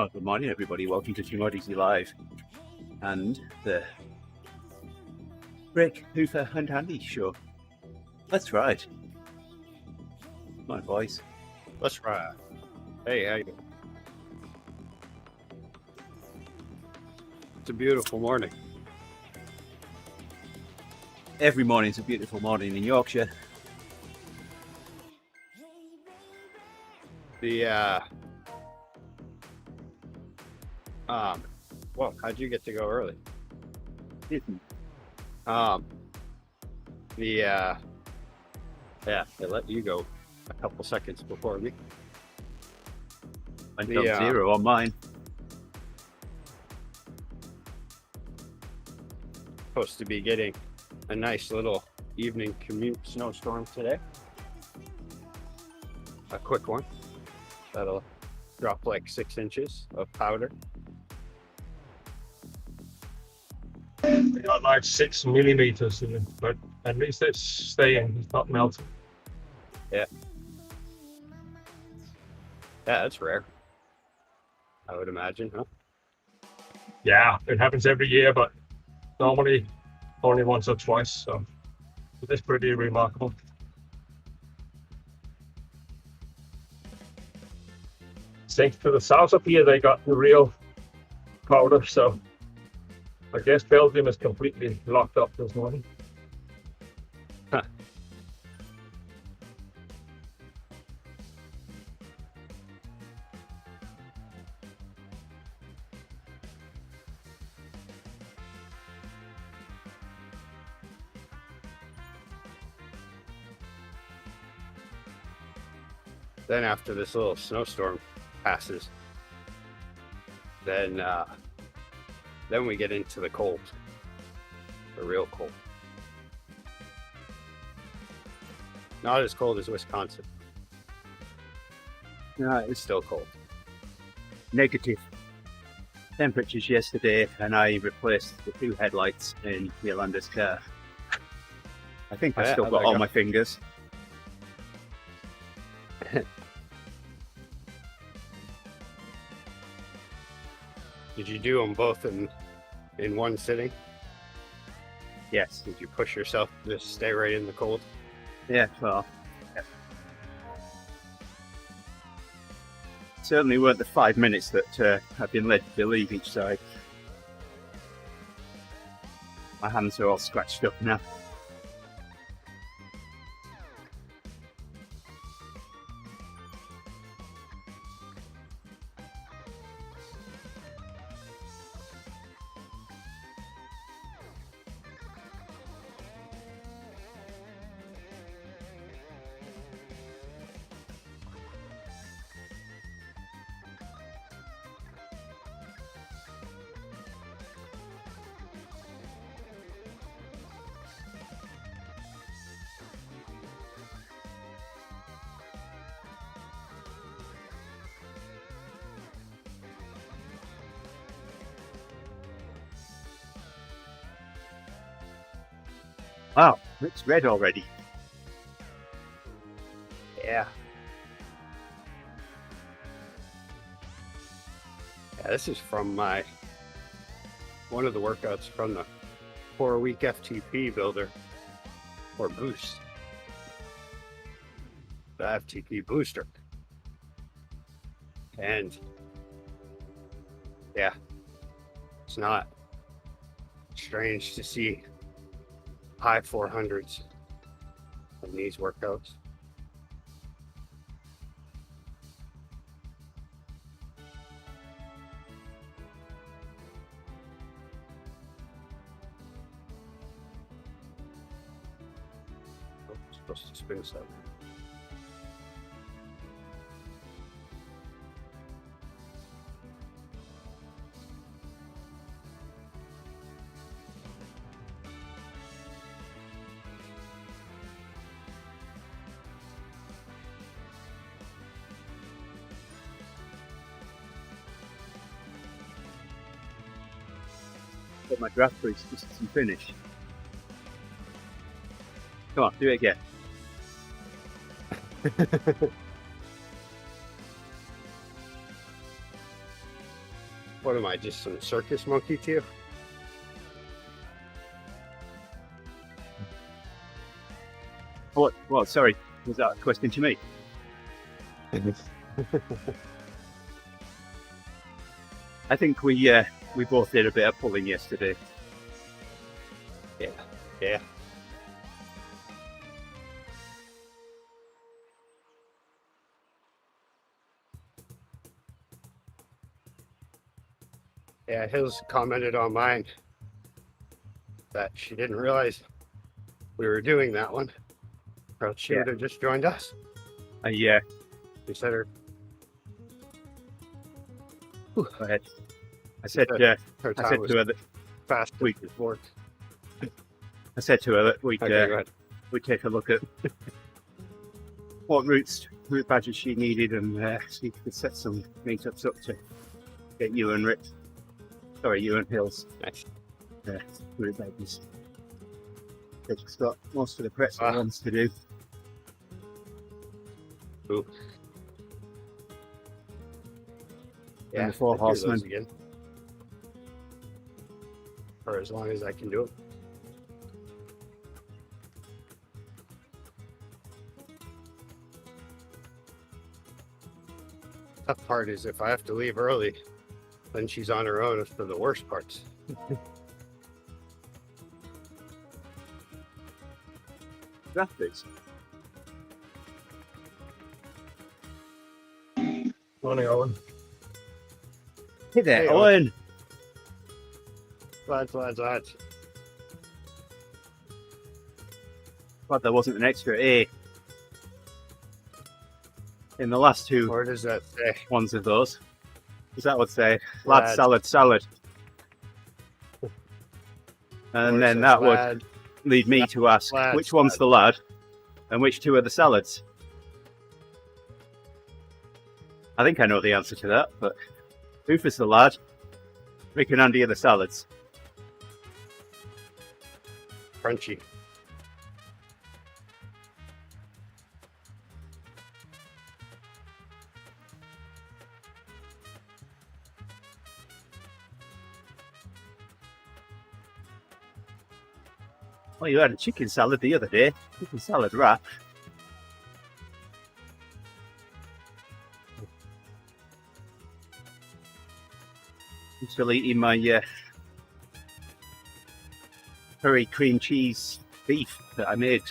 Well, good morning, everybody. Welcome to TeamODZ Live and the Rick, Uffe, and Andy show. That's right. My voice. That's right. Hey, how you doing? It's a beautiful morning. Every morning's a beautiful morning in Yorkshire. Well, how'd you get to go early? Didn't. Yeah, they let you go a couple seconds before me. I got 0 on mine. Supposed to be getting a nice little evening commute snowstorm today. A quick one. That'll drop like 6 inches of powder. We got like 6 millimeters in it, but at least it's staying, it's not melting. Yeah, that's rare, I would imagine, huh? Yeah, it happens every year, but normally only once or twice, so it's pretty remarkable. Thanks to the south of here, they got the real powder, so I guess Belgium is completely locked up this morning. Huh. Then after this little snowstorm passes, then we get into the cold, the real cold. Not as cold as Wisconsin. No, It's still cold. negative temperatures yesterday, and I replaced the 2 headlights in Yolanda's car. I think I still got all my fingers. Did you do them both in one sitting? Yes. Did you push yourself to just stay right in the cold? Yeah, well, yeah. Certainly weren't the 5 minutes that I've been led to believe each side. My hands are all scratched up now. Wow, it's red already. Yeah. Yeah, this is from one of the workouts from the 4-week FTP builder or boost. The FTP booster. And yeah, it's not strange to see high 400s in these workouts. Oh, I'm supposed to spin something. But my draft race just isn't finished. Come on, do it again. What am I, just some circus monkey to you? What? Well, sorry, was that a question to me? I think we both did a bit of pulling yesterday. Yeah. Yeah, Hills commented on mine that she didn't realize we were doing that one. Or else she would have just joined us. Yeah. We said her. Go ahead. I said Her I time said was to her that fast. we Okay, go ahead. we'd take a look at what route badges she needed, and see if we could set some meetups up to get you and Hills Nice. route badges. She's got most of the pretzel ones to do. Ooh. And the four I'd do those horsemen. again. For as long as I can do it. Tough part is if I have to leave early, then she's on her own for the worst parts. Graphics. Morning, Owen. Hey there, Hey, Owen. Lads. Glad there wasn't an extra A in the last two Where does that say? ones of those. Because that would say lad, Lad. salad. And Where then says that would lad? lead me to ask Lad, which one's the lad and which two are the salads. I think I know the answer to that, but Uffe's the lad, Rick and Andy are the salads. Crunchy. Well, you had a chicken salad the other day. Chicken salad wrap. I'm still eating my curry cream cheese beef that I made.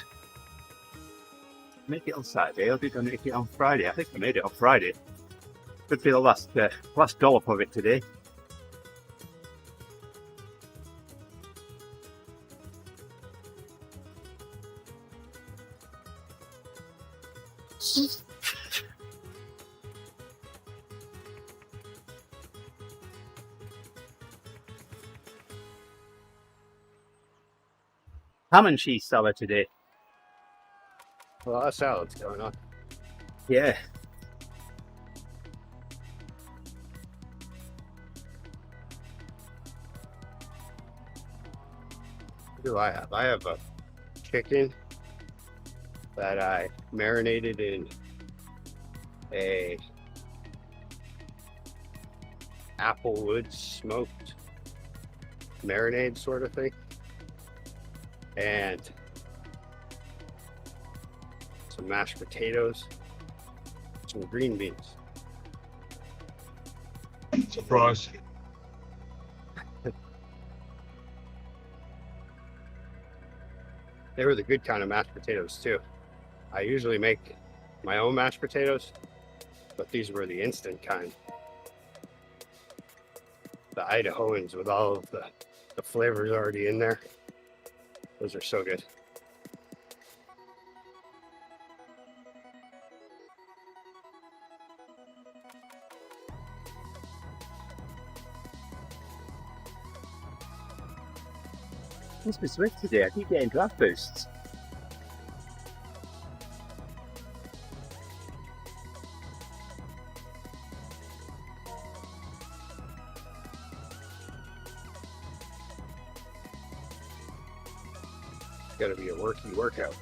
Make it on Saturday, or did I make it on Friday? I think I made it on Friday. Could be the last dollop of it today. Ham and cheese salad today. A lot of salads going on. Yeah. What do I have? I have a chicken that I marinated in a applewood smoked marinade sort of thing, and some mashed potatoes, some green beans. Surprise. They were the good kind of mashed potatoes too. I usually make my own mashed potatoes, but these were the instant kind. The Idahoans with all of the flavors already in there. Those are so good. Must be swift today. I keep getting draft boosts. It's got to be a worky workout.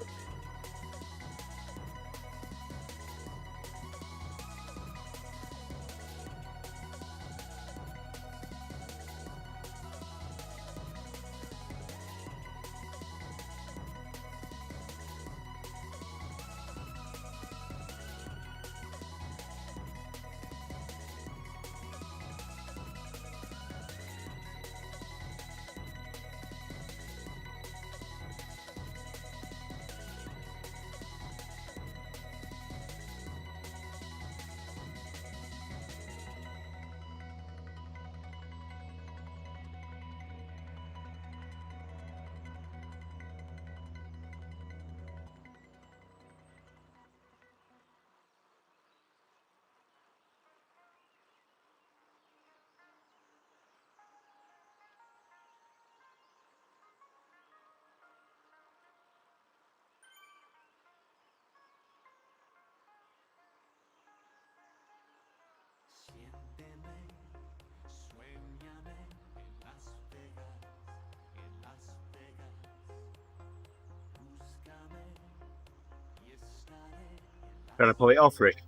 Trying to pull it off, Rick.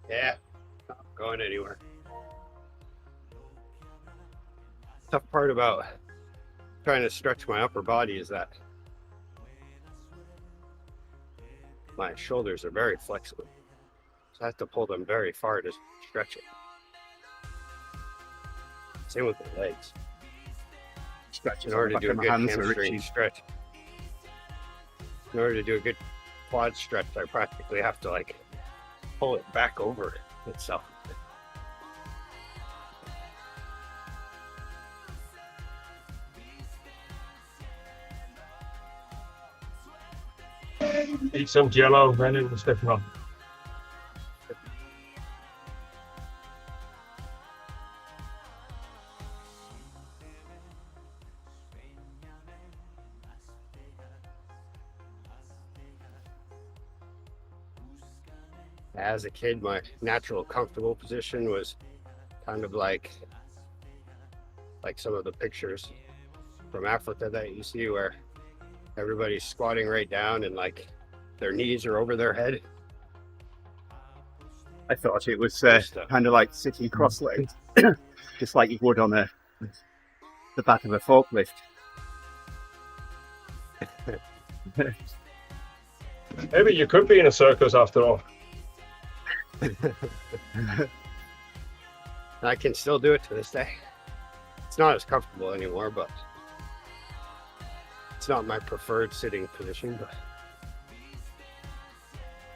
Yeah, not going anywhere. Tough part about trying to stretch my upper body is that my shoulders are very flexible. So I have to pull them very far to stretch it. Same with the legs. Stretch In order to do a good hamstring Richie. stretch. In order to do a good quad stretch, I practically have to like pull it back over itself. Eat some jello, then it will stiffen up. As a kid, my natural comfortable position was kind of like some of the pictures from Africa that you see where everybody's squatting right down and like their knees are over their head. I thought it was Just, kind of like sitting cross-legged, just like you would on the back of a forklift. Maybe you could be in a circus after all. I can still do it to this day. It's not as comfortable anymore, but it's not my preferred sitting position. But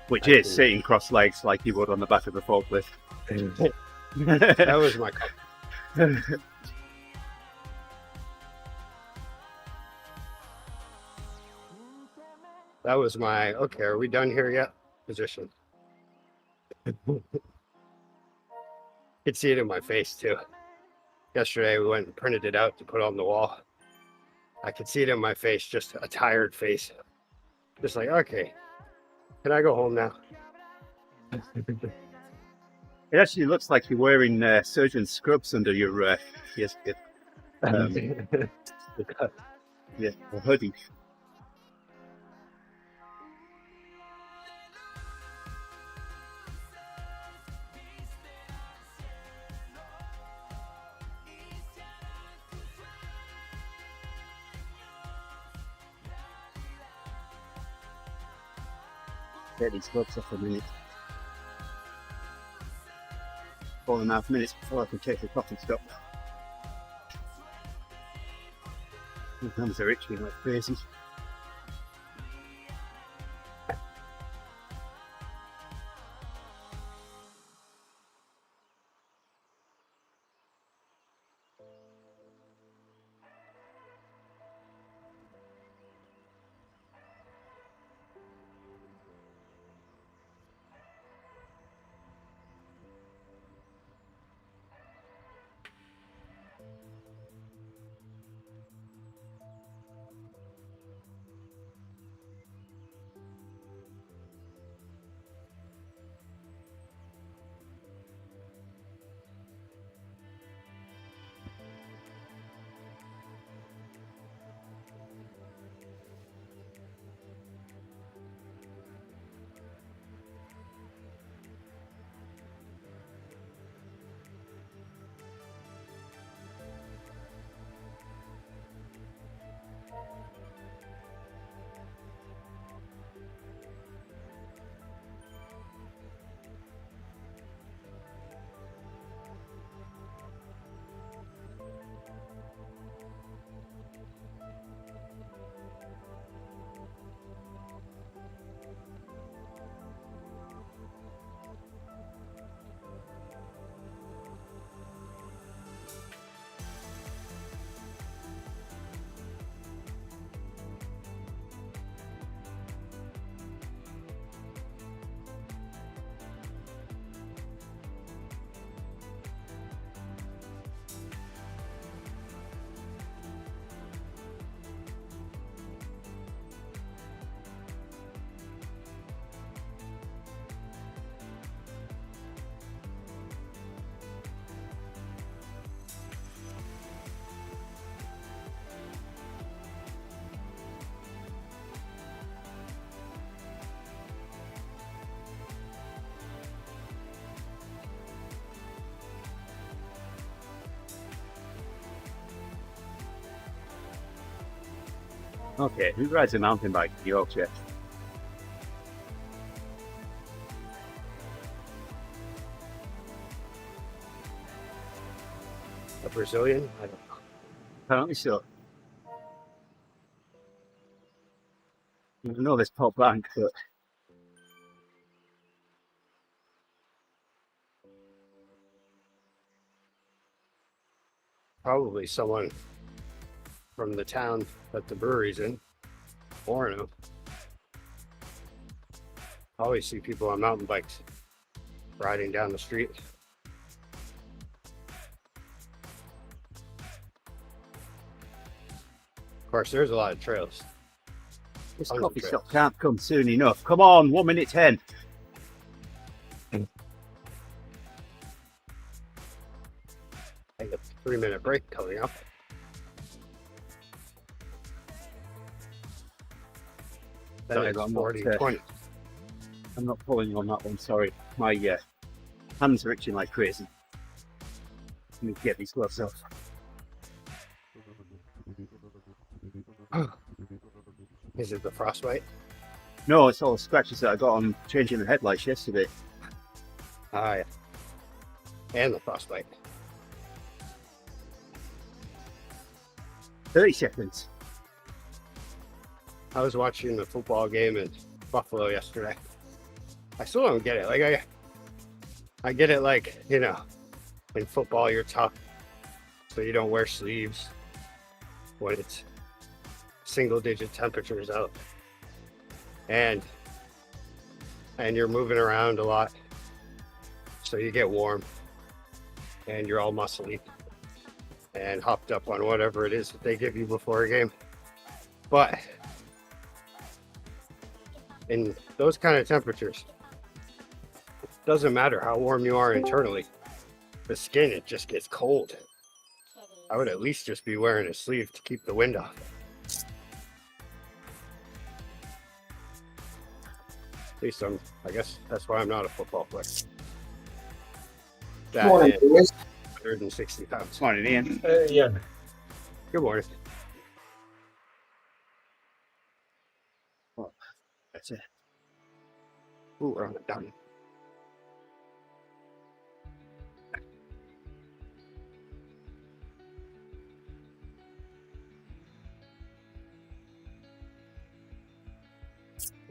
Which I is can- sitting cross-legs like you would on the back of a forklift. that was my comfort. That was my, okay, are we done here yet? Position. Could see it in my face too. Yesterday we went and printed it out to put on the wall. I could see it in my face, just a tired face. Just like, okay, can I go home now? It actually looks like you're wearing surgeon scrubs under your hoodie. Get these gloves off a minute. 4.5 minutes before I can take the coffee stop. My hands are itching like crazy. Okay, who rides a mountain bike in Yorkshire? A Brazilian? I don't know. Apparently so. I know this Pop Bank, but Probably someone from the town that the brewery's in. Orono. I always see people on mountain bikes riding down the street. Of course, there's a lot of trails. this Tons of coffee trails. shop can't come soon enough. Come on, 1 minute 10. I got a 3-minute break coming up. Then Sorry, it's I'm 40, not, 20. I'm not pulling you on that one, sorry. My hands are itching like crazy. Let me get these gloves off. Is it the frostbite? No, it's all the scratches that I got on changing the headlights yesterday. Ah, yeah. And the frostbite. 30 seconds. I was watching the football game in Buffalo yesterday. I still don't get it. Like I get it, like, you know, in football you're tough, so you don't wear sleeves when it's single-digit temperatures out, and you're moving around a lot, so you get warm, and you're all muscly and hopped up on whatever it is that they give you before a game. But in those kind of temperatures, it doesn't matter how warm you are internally. The skin, it just gets cold. I would at least just be wearing a sleeve to keep the wind off. At least I guess that's why I'm not a football player. That Morning, and boys. 160 pounds. Morning, Ian. Yeah. Good morning. That's it. Ooh, we're on it down.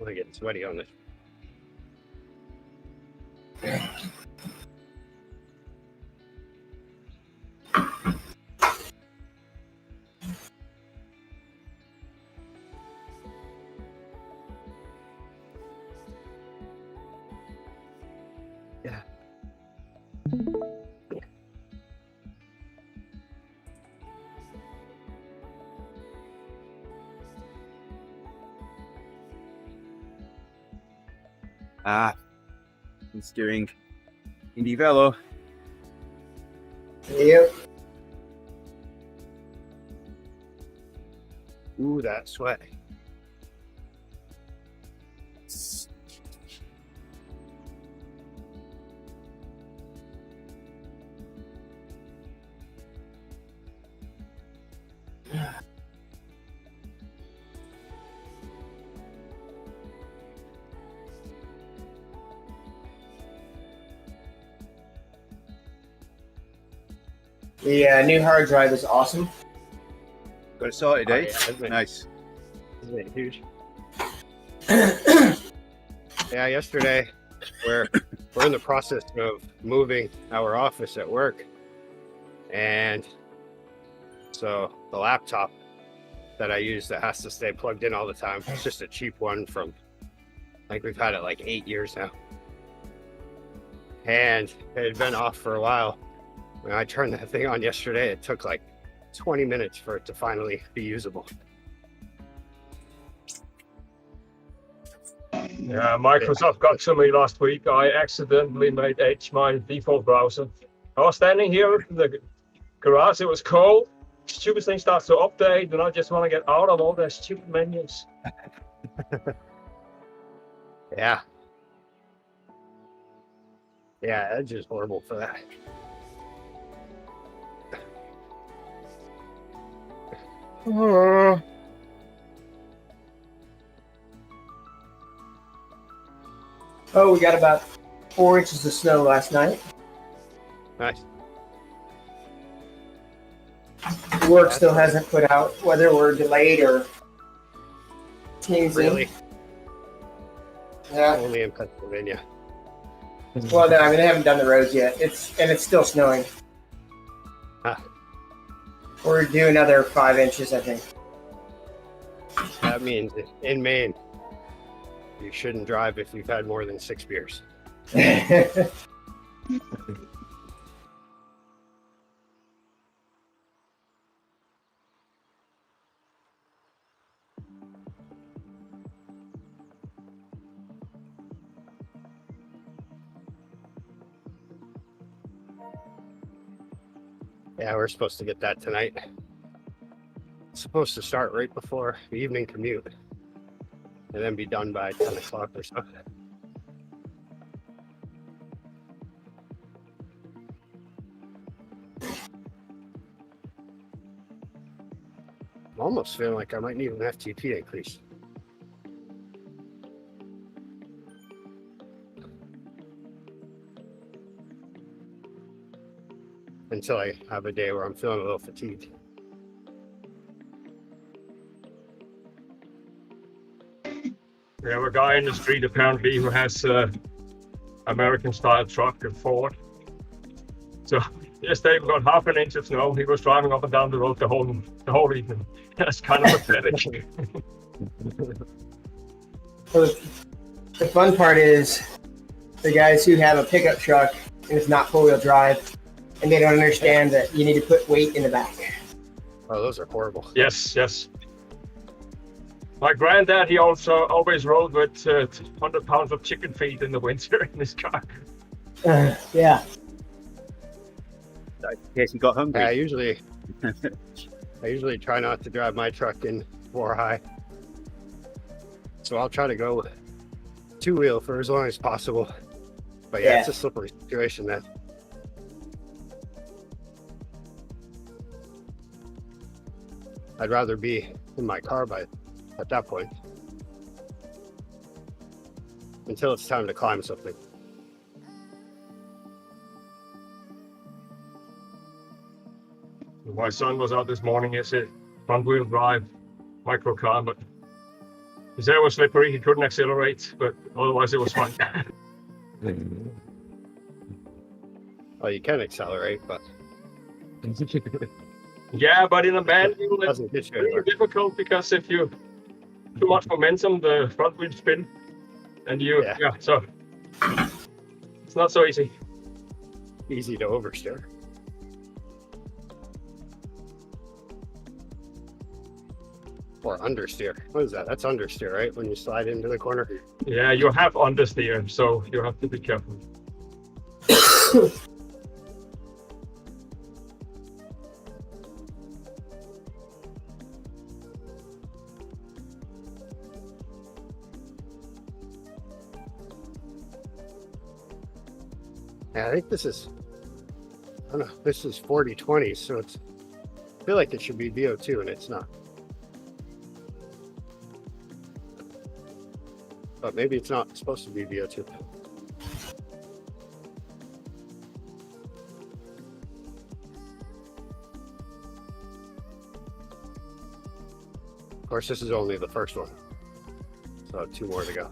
I'm getting sweaty on this. Yeah. He's doing Indie Velo. Yep. Ooh, that sweat. The new hard drive is awesome. Got it sorted, Oh, eh? yeah, isn't it? Nice. Isn't it huge? Yeah, yesterday we're in the process of moving our office at work, and so the laptop that I use that has to stay plugged in all the time, it's just a cheap one from, like, we've had it like 8 years now, and it had been off for a while. When I turned that thing on yesterday, it took like 20 minutes for it to finally be usable. Yeah, Microsoft got to me last week. I accidentally made Edge my default browser. I was standing here in the garage, it was cold. Stupid thing starts to update, and I just want to get out of all those stupid menus. Yeah. Yeah, Edge is horrible for that. Oh, we got about 4 inches of snow last night. Nice. Work still hasn't put out whether we're delayed or teams Really? in. Yeah. Only in Pennsylvania. Well, no, I mean they haven't done the roads yet. It's still snowing. Ah. We're due another 5 inches, I think. That means in Maine, you shouldn't drive if you've had more than 6 beers. Yeah, we're supposed to get that tonight. It's supposed to start right before the evening commute and then be done by 10 o'clock or so. I'm almost feeling like I might need an FTP increase. Until I have a day where I'm feeling a little fatigued. We have a guy in the street apparently who has American style truck, a Ford. So yesterday we got half an inch of snow. He was driving up and down the road the whole evening. That's kind of pathetic. So the fun part is the guys who have a pickup truck and it's not four-wheel drive, and they don't understand that you need to put weight in the back. Oh, those are horrible. Yes, yes. My granddad, he also always rode with 100 pounds of chicken feet in the winter in his car. Yeah. In case you got hungry. Yeah, I usually try not to drive my truck in 4-high. So I'll try to go two-wheel for as long as possible. But yeah, it's a slippery situation then. I'd rather be in my car at that point. Until it's time to climb something. My son was out this morning. He said front-wheel drive microcar, but his air was slippery. He couldn't accelerate, but otherwise it was fine. Well, you can accelerate, but Yeah, but in a manual, it's doesn't get you really anywhere. difficult because if you too much momentum, the front wheel spin, and so it's not so easy. Easy to oversteer. Or understeer. What is that? That's understeer, right? When you slide into the corner. Yeah, you have understeer, so you have to be careful. Yeah, I think this is 40/20, so I feel like it should be VO2 and it's not. But maybe it's not supposed to be VO2. Of course, this is only the first one. So 2 more to go.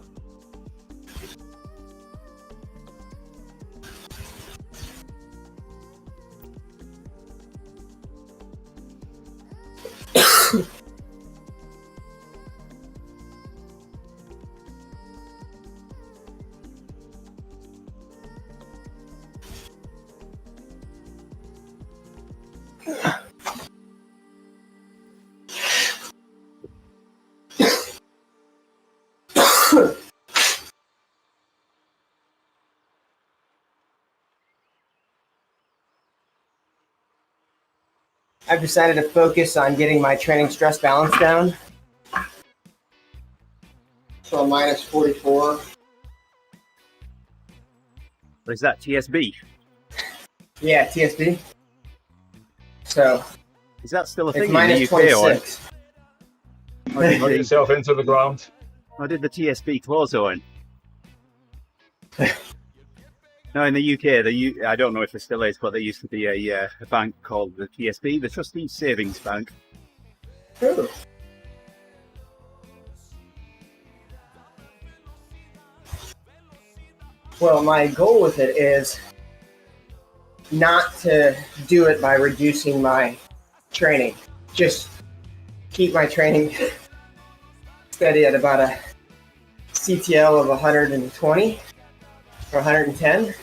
I've decided to focus on getting my training stress balance down. So I'm minus 44. Or is that TSB? Yeah, TSB. So Is that still a it's thing in minus the UK? 26. Or did Knock yourself into the ground. the TSB close on? No, in the UK, I don't know if it still is, but there used to be a bank called the TSB, the Trustees Savings Bank. Ooh. Well, my goal with it is not to do it by reducing my training. Just keep my training steady at about a CTL of 120 or 110.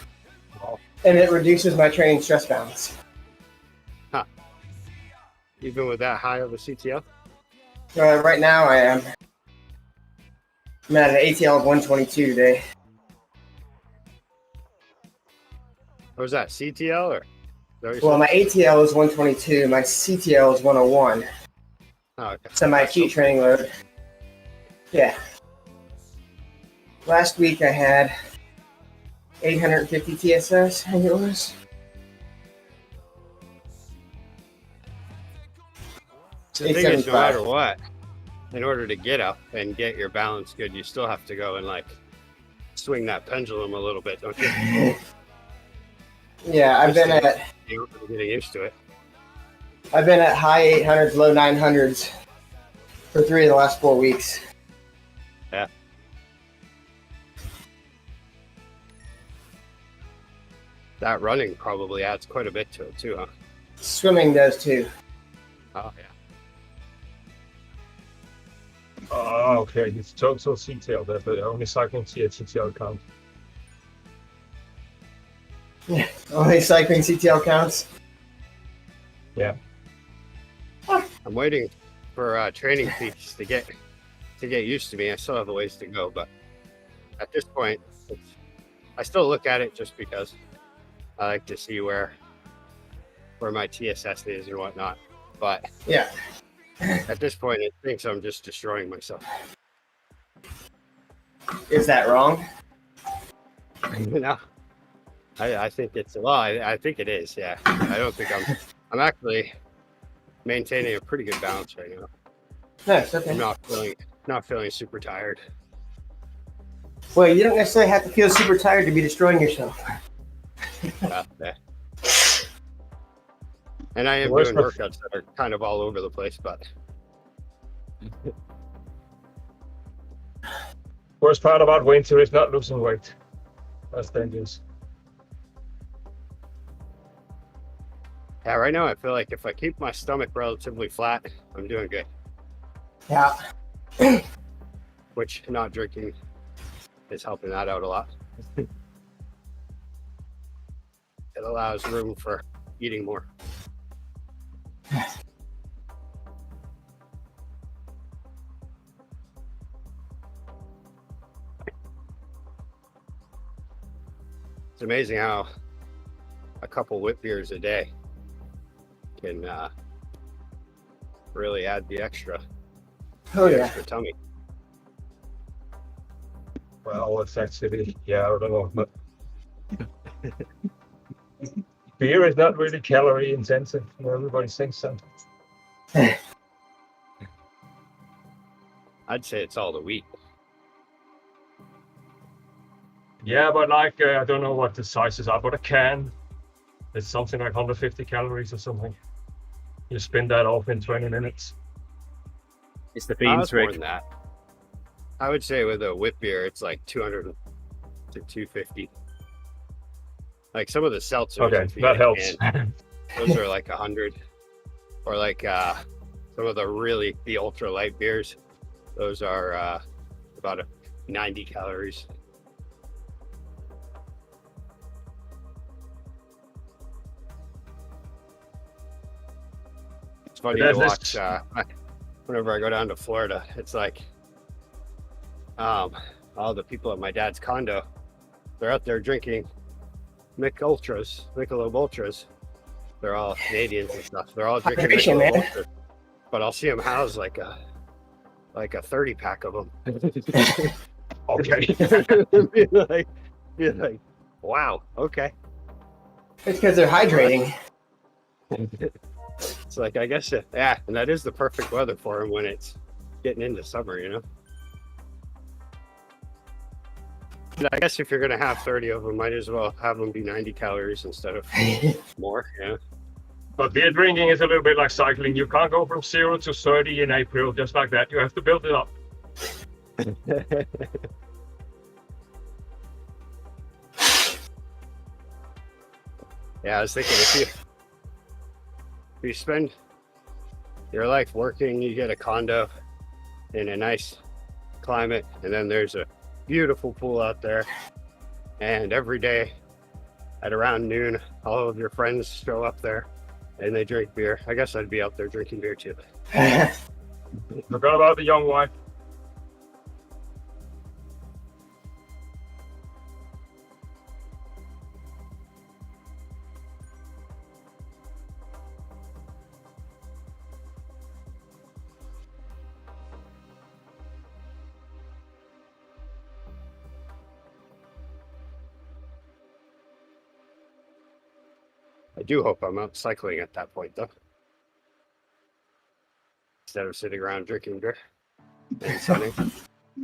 Wow. And it reduces my training stress balance. Even with that high of a CTL? Right now I am. I'm at an ATL of 122 today. What was that, CTL or? Well, my ATL is 122. My CTL is 101. Oh, okay. So my acute training load. Yeah. Last week I had 850 TSS, I think it was. The thing is, no matter what, in order to get up and get your balance good, you still have to go and like swing that pendulum a little bit, don't you? Yeah, I've been at You're getting used to it. I've been at high 800s, low 900s for 3 of the last 4 weeks. Yeah. That running probably adds quite a bit to it too, huh? Swimming does too. Oh yeah. Oh, okay. It's total CTL there, but only cycling CTL count. Yeah, only cycling CTL counts. Yeah. I'm waiting for training peaks to get used to me. I still have a ways to go, but at this point, I still look at it just because I like to see where my TSS is and whatnot. But Yeah. at this point, it thinks I'm just destroying myself. Is that wrong? You know, I think it's I think it is. Yeah, I don't think I'm actually maintaining a pretty good balance right now. Nice, okay. I'm not feeling super tired. Well, you don't necessarily have to feel super tired to be destroying yourself. Yeah. And I am Worst doing workouts that are kind of all over the place, but Worst part about winter is not losing weight. That's dangerous. yeah, right now I feel like if I keep my stomach relatively flat, I'm doing good. Yeah. Which not drinking is helping that out a lot. It allows room for eating more. It's amazing how a couple whip beers a day can really add the extra, Oh yeah. extra tummy. Well, it's actually, yeah, I don't know. But beer is not really calorie intensive. Everybody thinks so. I'd say it's all the wheat. Yeah, but like, I don't know what the sizes are, but a can, it's something like 150 calories or something. You spin that off in 20 minutes. It's the Oh, beans it's more rig. than that. I would say with a whip beer, it's like 200 to 250. Like some of the seltzers. Okay, if you that get a helps. can, those are like 100. Or like some of the ultra light beers. Those are about 90 calories. It's funny to watch whenever I go down to Florida. It's like all the people at my dad's condo, they're out there drinking Michelob Ultras. They're all Canadians and stuff. They're all drinking Hydration, Michelob man. Ultras. But I'll see them house like a 30 pack of them. Okay. be like, wow, okay. It's because they're hydrating. It's like, I guess, yeah, and that is the perfect weather for them when it's getting into summer, you know? I guess if you're gonna have 30 of them, might as well have them be 90 calories instead of more. Yeah. But beer drinking is a little bit like cycling. You can't go from 0 to 30 in April just like that. You have to build it up. Yeah, I was thinking if you spend your life working, you get a condo in a nice climate, and then there's a beautiful pool out there, and every day at around noon, all of your friends show up there and they drink beer. I guess I'd be out there drinking beer too. Forgot about the young wife. I do hope I'm out cycling at that point though, instead of sitting around drinking beer and sunning.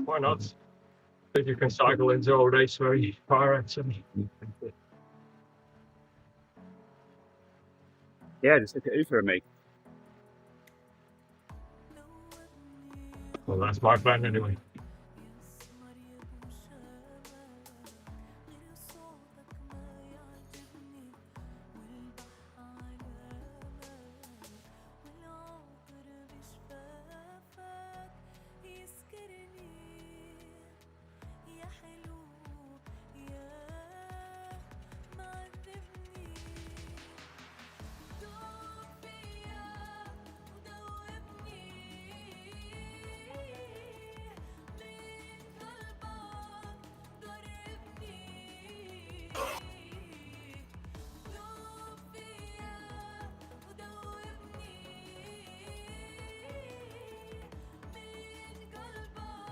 Why not? I think you can cycle into old age very far actually. Yeah, just look at Uffe and me. Well, that's my plan anyway.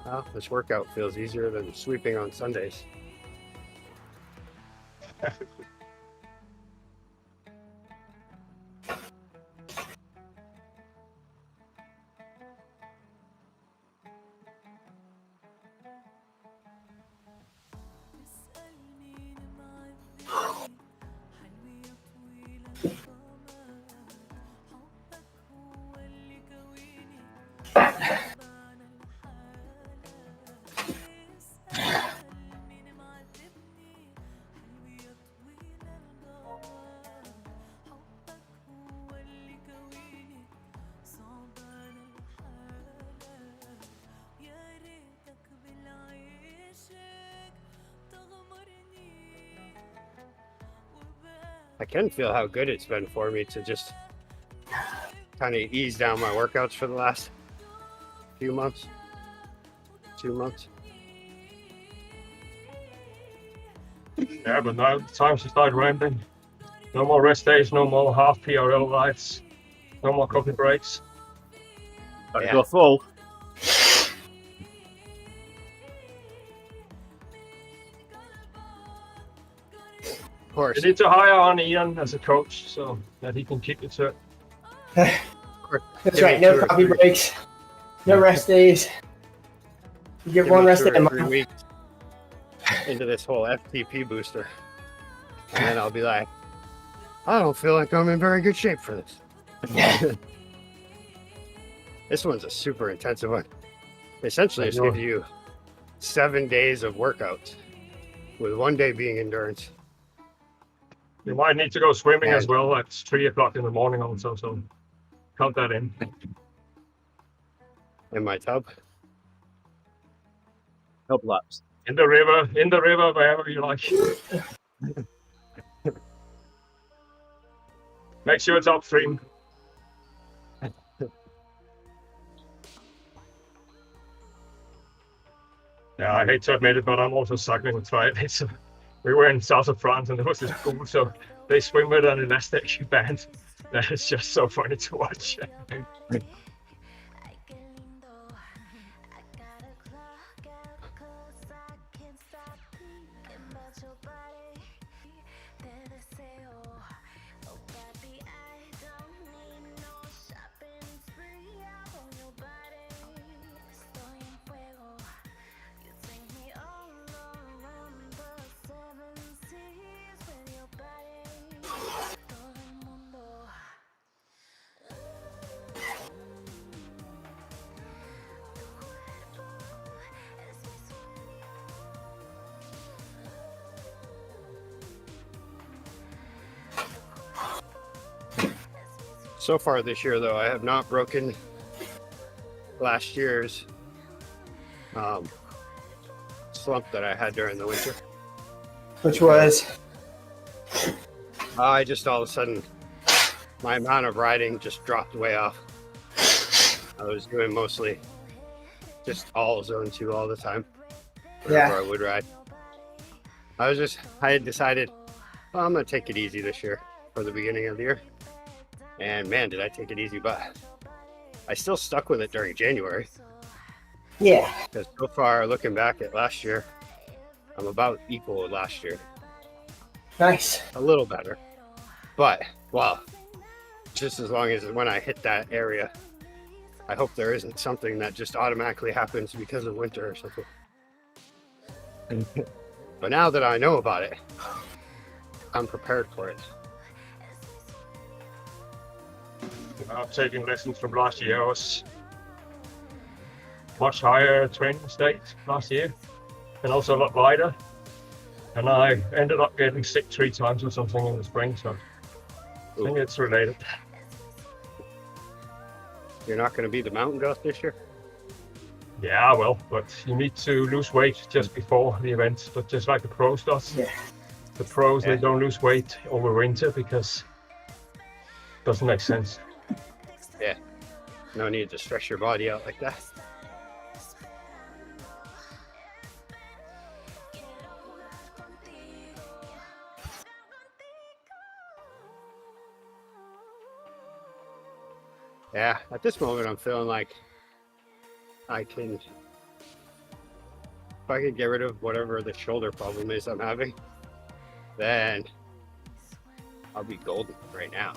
Well, this workout feels easier than sweeping on Sundays. I can feel how good it's been for me to just kind of ease down my workouts for the last few months, 2 months. Yeah, but now it's time to start ramping. No more rest days, no more half PRL lights, no more coffee breaks. Gotta Yeah. go full. Of course. You need to hire on Ian as a coach so that he can keep it to it. That's right. No coffee breaks, no rest days. You get one rest day a 2 or 3 month. weeks into this whole FTP booster, and then I'll be like, I don't feel like I'm in very good shape for this. This one's a super intensive one. Essentially, it's give you 7 days of workouts, with 1 day being endurance. You might need to go swimming as well at 3 o'clock in the morning also, so count that in. In my tub. Hub laps. In the river, wherever you like. Make sure it's upstream. Yeah, I hate to admit it, but I'm also cycling with triathletes. We were in south of France and there was this pool, so they swim with an elastic band. That is just so funny to watch. So far this year, though, I have not broken last year's slump that I had during the winter. Which was, I just all of a sudden, my amount of riding just dropped way off. I was doing mostly just all zone 2 all the time. Whenever I would ride. I had decided, well, I'm going to take it easy this year for the beginning of the year. And man, did I take it easy, but I still stuck with it during January. yeah, Because so far, looking back at last year, I'm about equal with last year. nice. A little better. But, well, just as long as when I hit that area, I hope there isn't something that just automatically happens because of winter or something. But now that I know about it, I'm prepared for it. I'm taking lessons from last year. I was much higher training state last year and also a lot lighter. And I ended up getting sick 3 times or something in the spring, so I think it's related. You're not going to be the mountain goat this year? Yeah, well, but you need to lose weight just before the event, but just like the pros does. Yeah. The pros, they don't lose weight over winter because it doesn't make sense. Yeah. No need to stress your body out like that. Yeah, at this moment, I'm feeling like if I could get rid of whatever the shoulder problem is I'm having, then I'll be golden right now.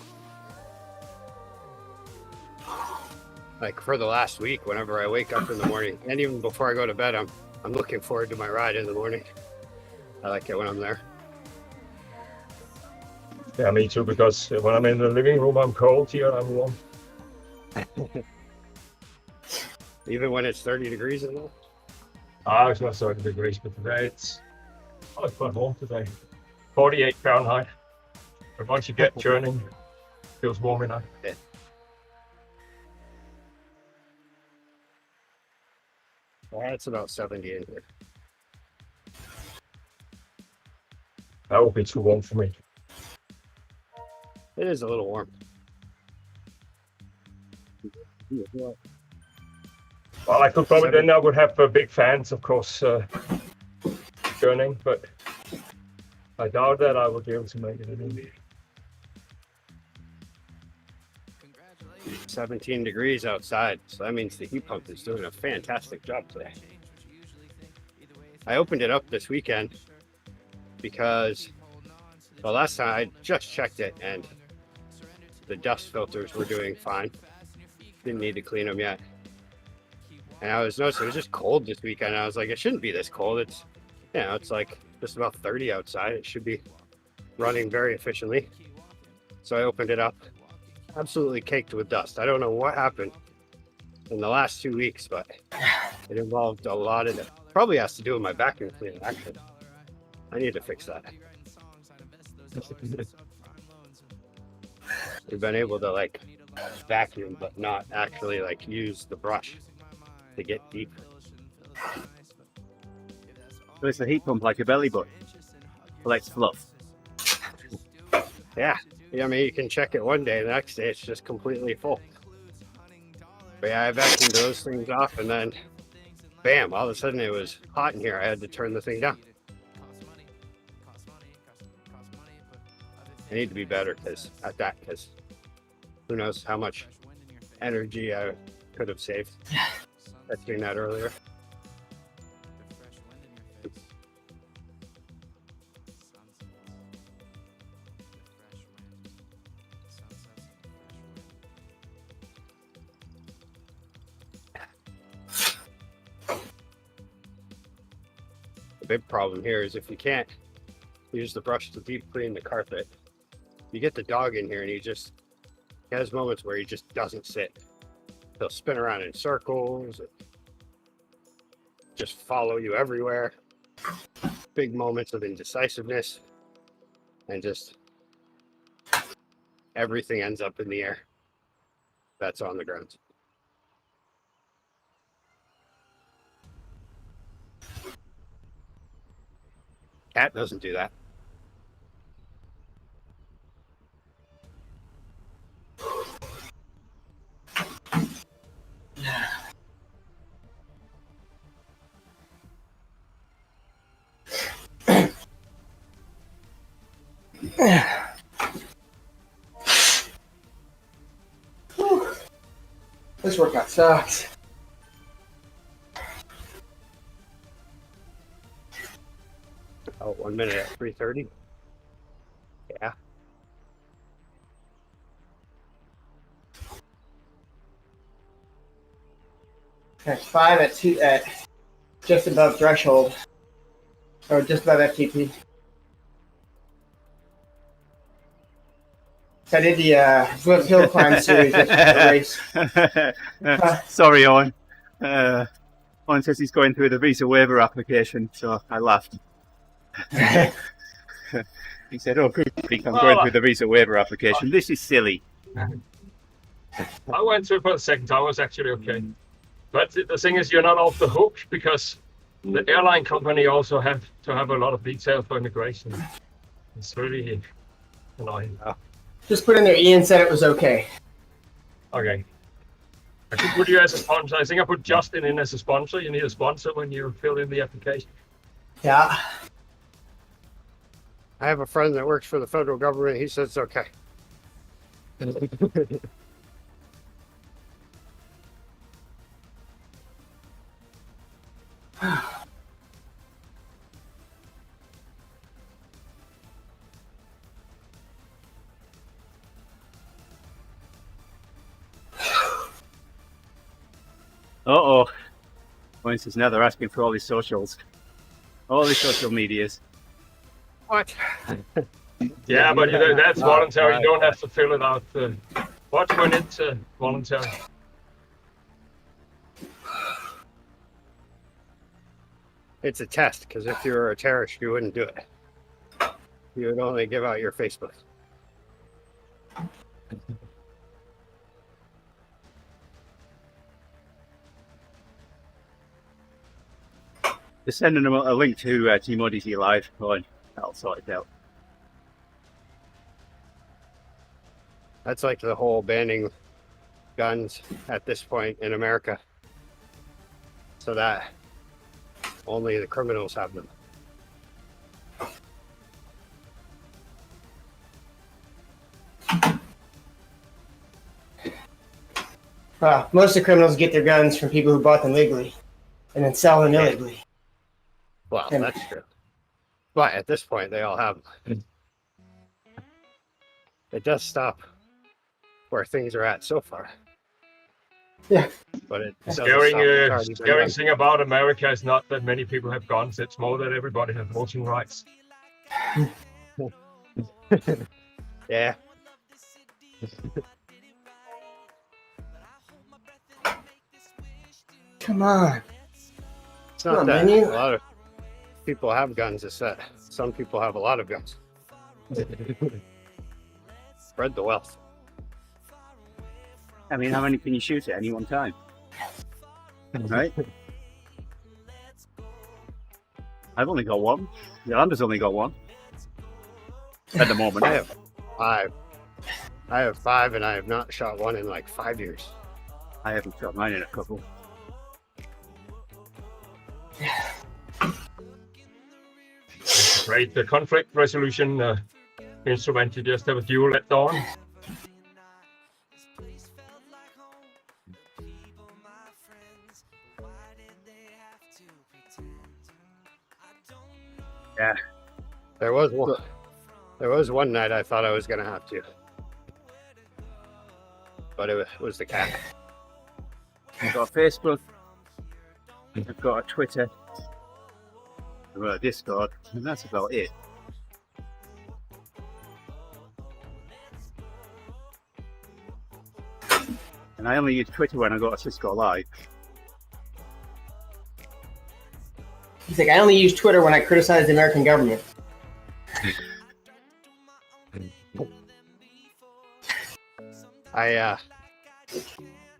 Like for the last week, whenever I wake up in the morning, and even before I go to bed, I'm looking forward to my ride in the morning. I like it when I'm there. Yeah, me too, because when I'm in the living room, I'm cold. Here, I'm warm. Even when it's 30 degrees in there? It's not 30 degrees, but today it's quite warm today. 48 Fahrenheit. But once you get churning, it feels warm enough. Yeah. It's about 70 in here. That would be too warm for me. It is a little warm. Well, I could probably then I would have big fans, of course, churning, but I doubt that I would be able to make it in. 17 degrees outside, so that means the heat pump is doing a fantastic job today. I opened it up this weekend because, well, last time I just checked it and the dust filters were doing fine. Didn't need to clean them yet. And I was noticing it was just cold this weekend. I was like, it shouldn't be this cold. It's, you know, it's like just about 30 outside. It should be running very efficiently. So I opened it up, absolutely caked with dust. I don't know what happened in the last 2 weeks, but it involved a lot of it. Probably has to do with my vacuum cleaner, actually. I need to fix that. We've been able to like vacuum, but not actually like use the brush to get deep. So it's a heat pump like a belly button. Collects fluff. Yeah, I mean, you can check it one day, the next day it's just completely full. But yeah, I vacuumed those things off, and then bam, all of a sudden it was hot in here. I had to turn the thing down. I need to be better because who knows how much energy I could have saved doing that earlier. The big problem here is if you can't use the brush to deep clean the carpet, you get the dog in here and he has moments where he just doesn't sit. He'll spin around in circles, just follow you everywhere. Big moments of indecisiveness, and just everything ends up in the air. that's on the ground. Cat doesn't do that. This workout sucks. Oh, 1 minute at 3:30. Yeah. That's 5 at 2 at just above threshold, or just above FTP. So I did the hill climb series race. Sorry, Owen. Owen says he's going through the visa waiver application, so I laughed. He said, "Oh, good, I'm going through the visa waiver application. This is silly." I went through it for the second time. I was actually okay. But the thing is, you're not off the hook because the airline company also have to have a lot of detail for immigration. It's really annoying. Just put in there, Ian said it was okay. Okay. I should put you as a sponsor. I think I put Justin in as a sponsor. You need a sponsor when you fill in the application. Yeah. I have a friend that works for the federal government. He says it's okay. Uh-oh. Owen says now they're asking for all these socials. All these social medias. What? Yeah, but that's voluntary. You don't have to fill it out. Watch when it's voluntary. It's a test, because if you were a terrorist, you wouldn't do it. You would only give out your Facebook. Just sending them a link to TeamODZ Live. Owen, that'll sort it out. That's like the whole banning guns at this point in America, so that only the criminals have them. Most of the criminals get their guns from people who bought them legally and then sell them illegally. Well, that's true. But at this point, they all have them. It does stop where things are at so far. Yeah. But it doesn't stop what's already been Scary done. thing about America is not that many people have guns. It's more that everybody has voting rights. Yeah. Come on. It's not Come on, that man, a lot of people have guns. It's that some people have a lot of guns. Spread the wealth. I mean, how many can you shoot at any one time? Right? I've only got one. Yolanda's only got one. At the moment. I have 5. I have 5, and I have not shot one in like 5 years. I haven't shot mine in a couple. Right, the conflict resolution instrument, you just have a dual let on. Yeah. There was one night I thought I was gonna have to, but it was the cat. I've got a Facebook. I've got a Twitter. I've got a Discord. And that's about it. And I only use Twitter when I go to Cisco Live. He's like, I only use Twitter when I criticize the American government.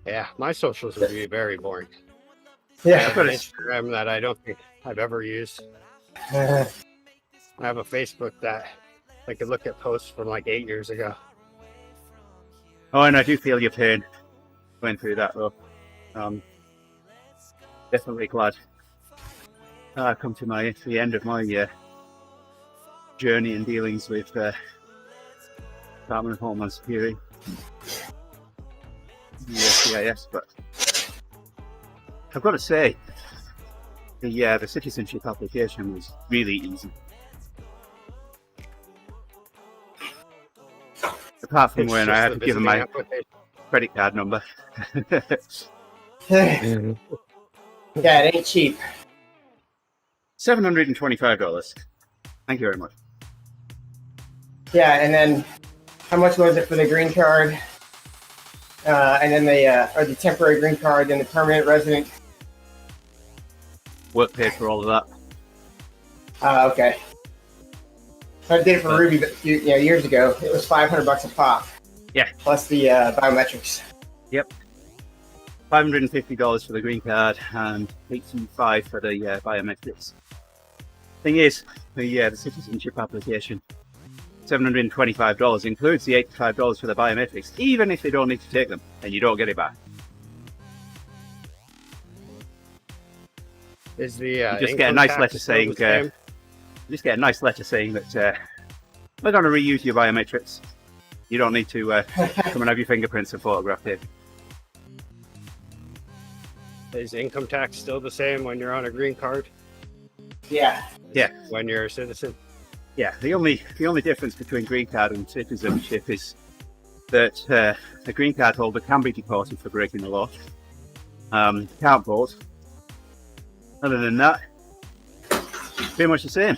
Yeah, my socials would be very boring. I Yeah. have an Instagram that I don't think I've ever used. I have a Facebook that I could look at posts from like 8 years ago. Oh, and I do feel your pain going through that, though. Definitely glad I've come to the end of my journey and dealings with Department of Homeland Security, USCIS. But I've got to say, the citizenship application was really easy. Apart from It's when just I had the to give them visiting my application. credit card number. Yeah, it ain't cheap. $725. Thank you very much. Yeah, and then how much was it for the green card? And then the temporary green card, then the permanent resident. Work paid for all of that. Okay. I did it for Ruby, but years ago. It was $500 a pop. Yeah. Plus the biometrics. Yep. $550 for the green card and $85 for the biometrics. Thing is, the citizenship application, $725 includes the $85 for the biometrics, even if they don't need to take them, and you don't get it back. Is the You just get a nice letter saying, that we're going to reuse your biometrics. You don't need to come and have your fingerprints and photographed in. Is income tax still the same when you're on a green card? Yeah. When you're a citizen? Yeah, the only difference between green card and citizenship is that a green card holder can be deported for breaking the law. Can't vote. Other than that, pretty much the same.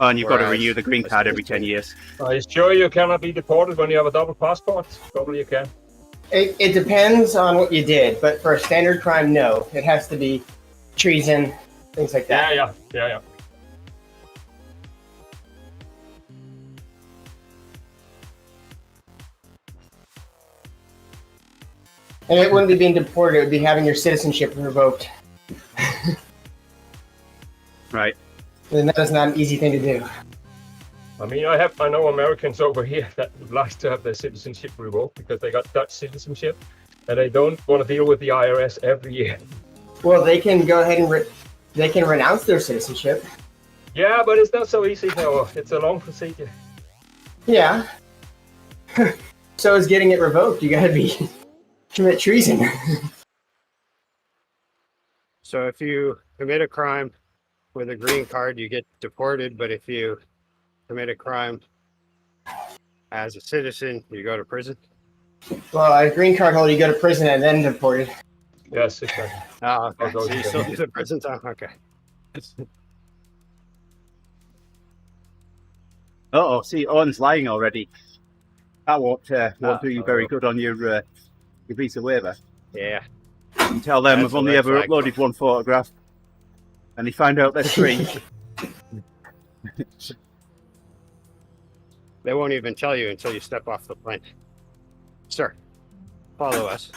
Oh, and you've got to renew the green card every 10 years. Are you sure you cannot be deported when you have a double passport? Probably you can. It depends on what you did, but for a standard crime, no. It has to be treason, things like that. Yeah. And it wouldn't be being deported, it would be having your citizenship revoked. Right. And that is not an easy thing to do. I mean, I know Americans over here that would like to have their citizenship revoked because they got Dutch citizenship and they don't want to deal with the IRS every year. Well, they can go ahead and they can renounce their citizenship. Yeah, but it's not so easy. No, it's a long procedure. Yeah. So is getting it revoked. You got to commit treason. So if you commit a crime with a green card, you get deported. But if you commit a crime as a citizen, you go to prison. Well, a green card holder, you go to prison and then deported. Yes, exactly. Oh, okay. I'll go So you to still prison. do the prison time? Okay. Uh-oh, see, Owen's lying already. That won't do you very good on your visa waiver. Yeah. You can tell them That's I've a only red ever flag. uploaded one photograph, and they find out there's three. They won't even tell you until you step off the plane. Sir, follow us.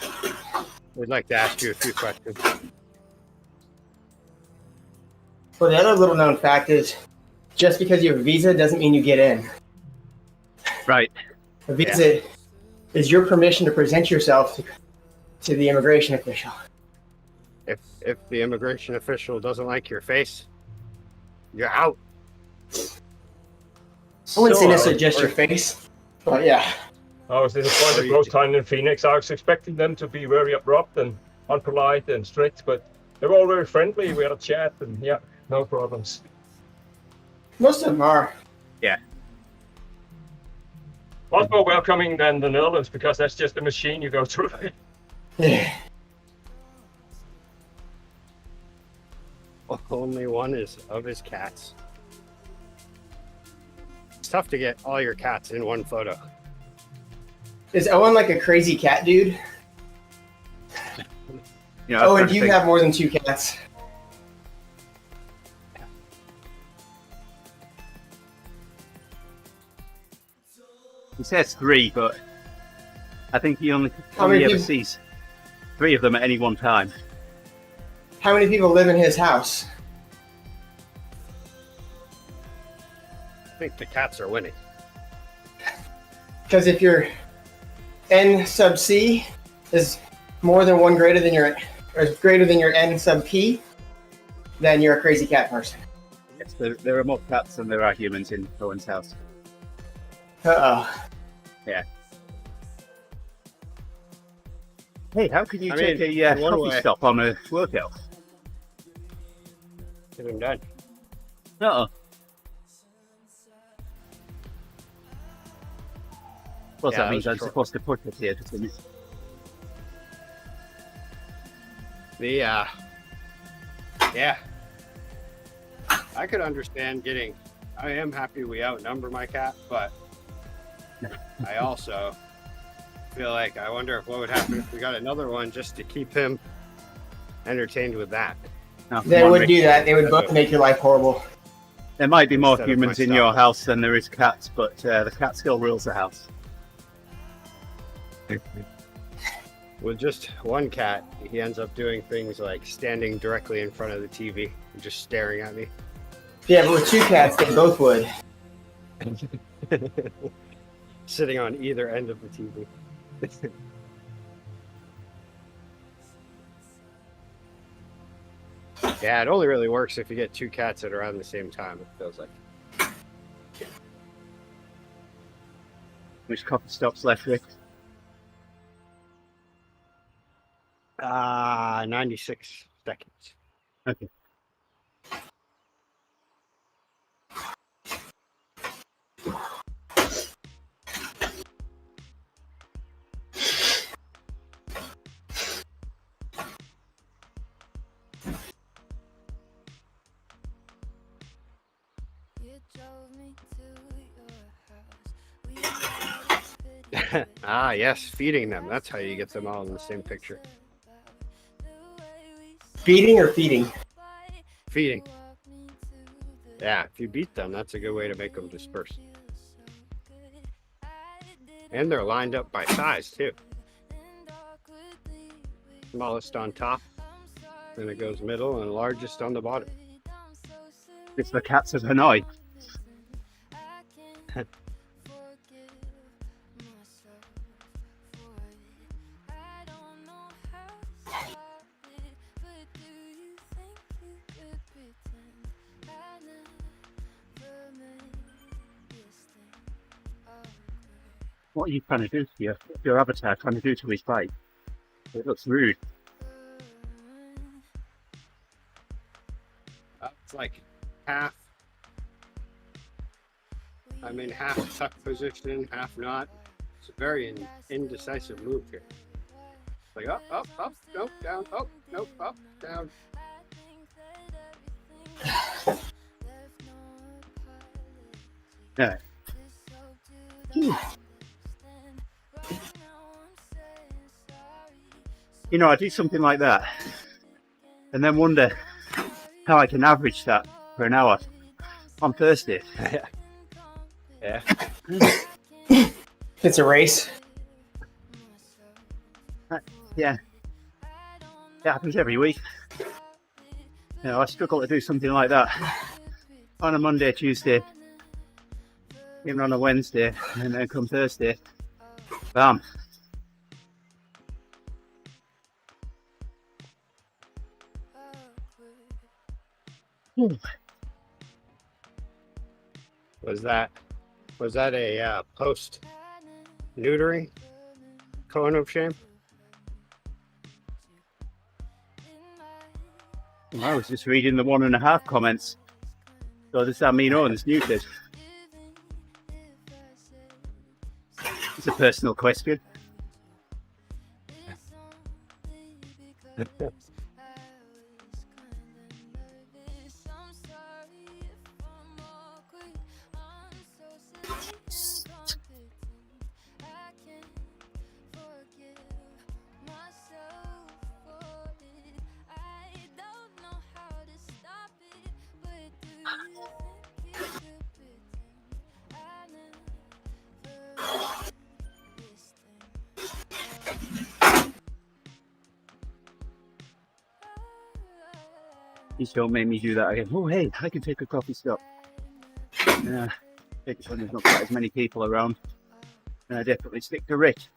We'd like to ask you a few questions. Well, the other little known fact is just because you have a visa doesn't mean you get in. Right. A visa is your permission to present yourself to the immigration official. If the immigration official doesn't like your face, you're out. I wouldn't say necessarily just your face, but yeah. I was disappointed most time in Phoenix. I was expecting them to be very abrupt and unpolite and strict, but they were all very friendly. We had a chat and yeah, no problems. Most of them are. Yeah. Much more welcoming than the Netherlands because that's just a machine you go through. Yeah. Only one is of his cats. It's tough to get all your cats in one photo. Is Owen like a crazy cat dude? You know, Owen, do you have more than 2 cats? He says 3, but I think he only How many ever people- sees 3 of them at any one time. How many people live in his house? I think the cats are winning. Because if your n sub c is more than one greater than your or is greater than your n sub p, then you're a crazy cat person. Yes, there are more cats than there are humans in Owen's house. Uh-oh. Hey, how can you I take mean, a in one coffee way- stop on a workout? Get him done. No. Plus, Yeah, that means that was I'm short. supposed to put it here. Just a minute. Yeah. I could understand getting. I am happy we outnumber my cat, but I also feel like I wonder what would happen if we got another one just to keep him entertained with that. No, come They on, would Rick. do that. They would both make your life horrible. There might be more Instead of humans in my your stuff. house than there is cats, but the cat still rules the house. With just one cat, he ends up doing things like standing directly in front of the TV and just staring at me. Yeah, but with 2 cats, they both would. Sitting on either end of the TV. Yeah, it only really works if you get 2 cats at around the same time, it feels like. Which coffee stops left, Rick? 96 seconds. Okay. Yes, feeding them. That's how you get them all in the same picture. Feeding or feeding? Feeding. Yeah, if you beat them, that's a good way to make them disperse. And they're lined up by size, too. Smallest on top, then it goes middle, and largest on the bottom. It's the cats of Hanoi. What are you trying to do to your avatar? Trying to do to his bike? It looks rude. It's like half. I'm in half tuck position, half not. It's a very indecisive move here. Like up, nope, down, up, nope, up, down. Yeah. You know, I do something like that, and then wonder how I can average that for an hour on Thursday. Yeah. It's a race. Yeah. It happens every week. You know, I struggle to do something like that on a Monday, Tuesday, even on a Wednesday, and then come Thursday, bam. Was that a post neutering cone of shame? I was just reading the 1.5 comments. So does that mean Owen's neutered? It's a personal question. Please don't make me do that again. Oh, hey, I can take a coffee stop. Take it when there's not quite as many people around. Definitely stick to Rit.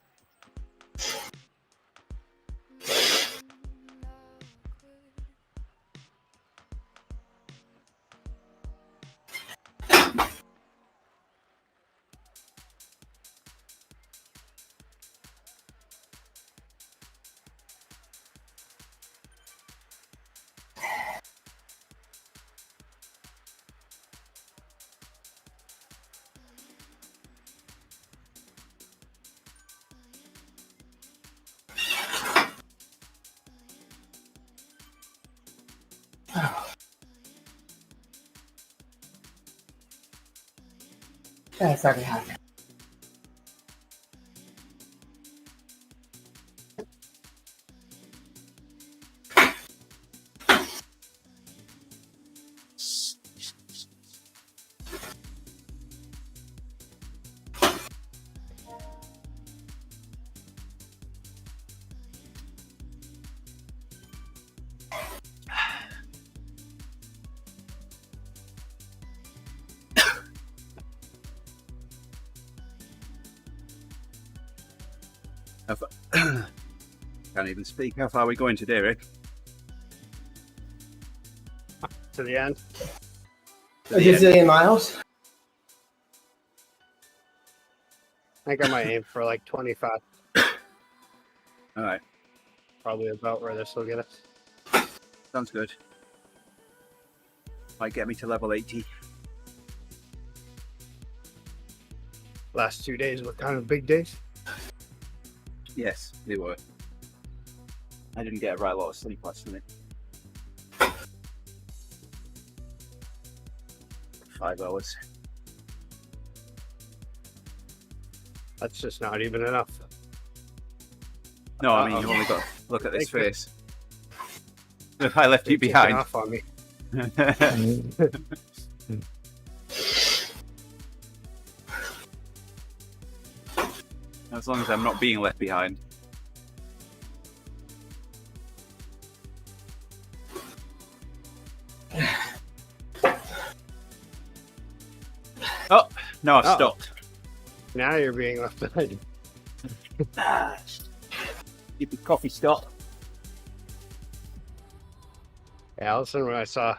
That's not gonna happen. Can't even speak. How far are we going today, Rick? To the end. To A the end. gazillion miles. I think I might aim for like 25. All right, Probably about where this will get us. sounds good. Might get me to level 80. Last 2 days were kind of big days. Yes, they were. I didn't get a right lot of sleep last night. 5 hours. That's just not even enough. No, I mean, you've only got to look at this face. If I left you It's behind. off on me. As long as I'm not being left behind. Oh, no, I've Uh-oh. stopped. Now you're being left behind. Stupid coffee stop. Yeah, listen, when I saw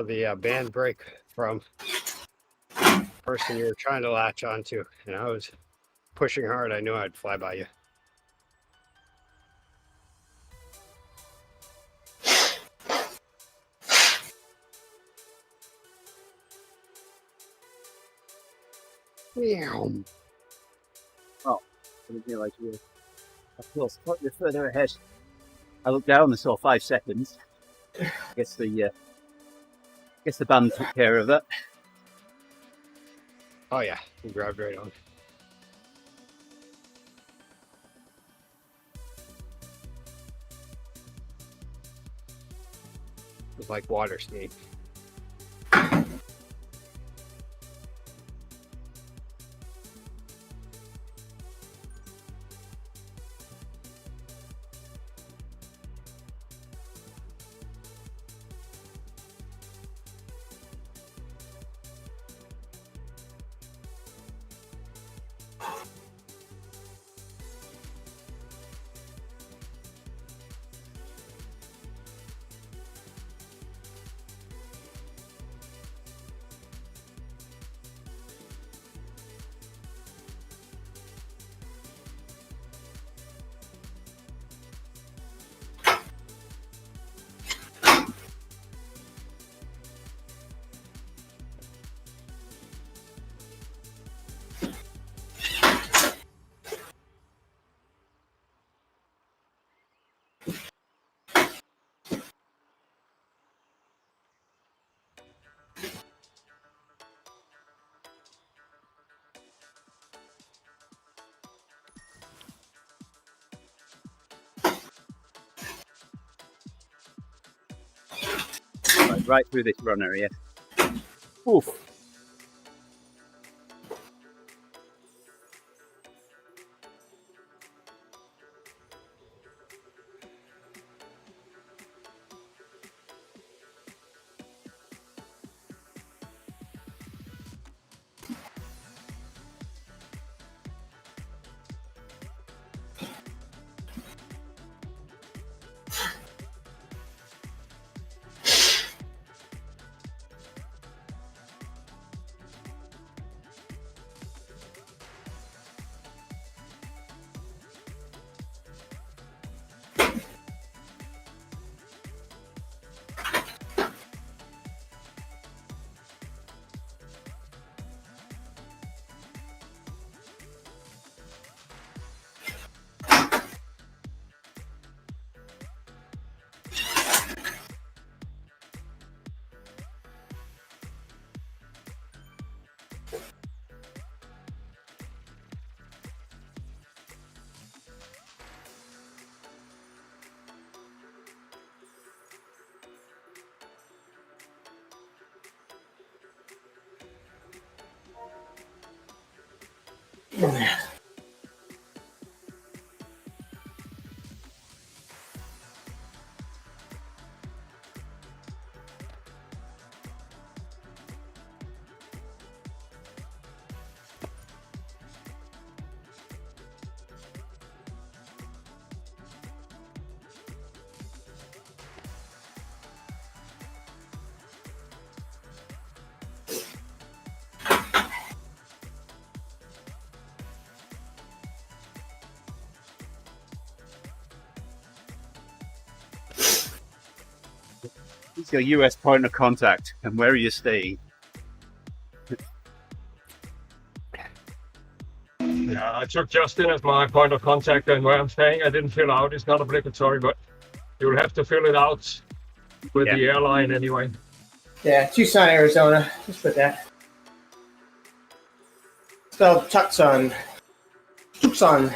the band break from person you were trying to latch onto, and I was pushing hard. I knew I'd fly by you. Meow. I didn't realise you were a plus. You're further ahead. I looked down and saw 5 seconds. I guess the band took care of that. Oh yeah, you grabbed right on. It was like water skiing. Right through this run area. Oof. man. Who's your US point of contact, and where are you staying? Yeah, I took Justin as my point of contact, and where I'm staying, I didn't fill out. It's not obligatory, but you'll have to fill it out with the airline anyway. Yeah, Tucson, Arizona. Let's put that. Spelled Tucson. Tucson.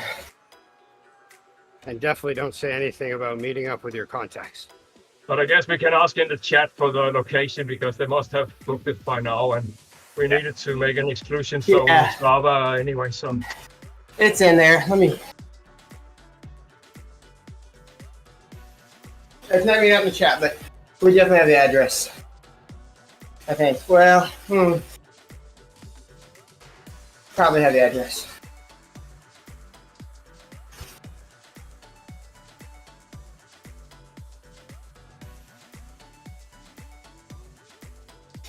And definitely don't say anything about meeting up with your contacts. But I guess we can ask in the chat for the location because they must have booked it by now, and we needed to make an exclusion. So Yeah. Strava anyway. So It's in there. Let me. It's not me out in the chat, but we definitely have the address. I think. Well, probably have the address.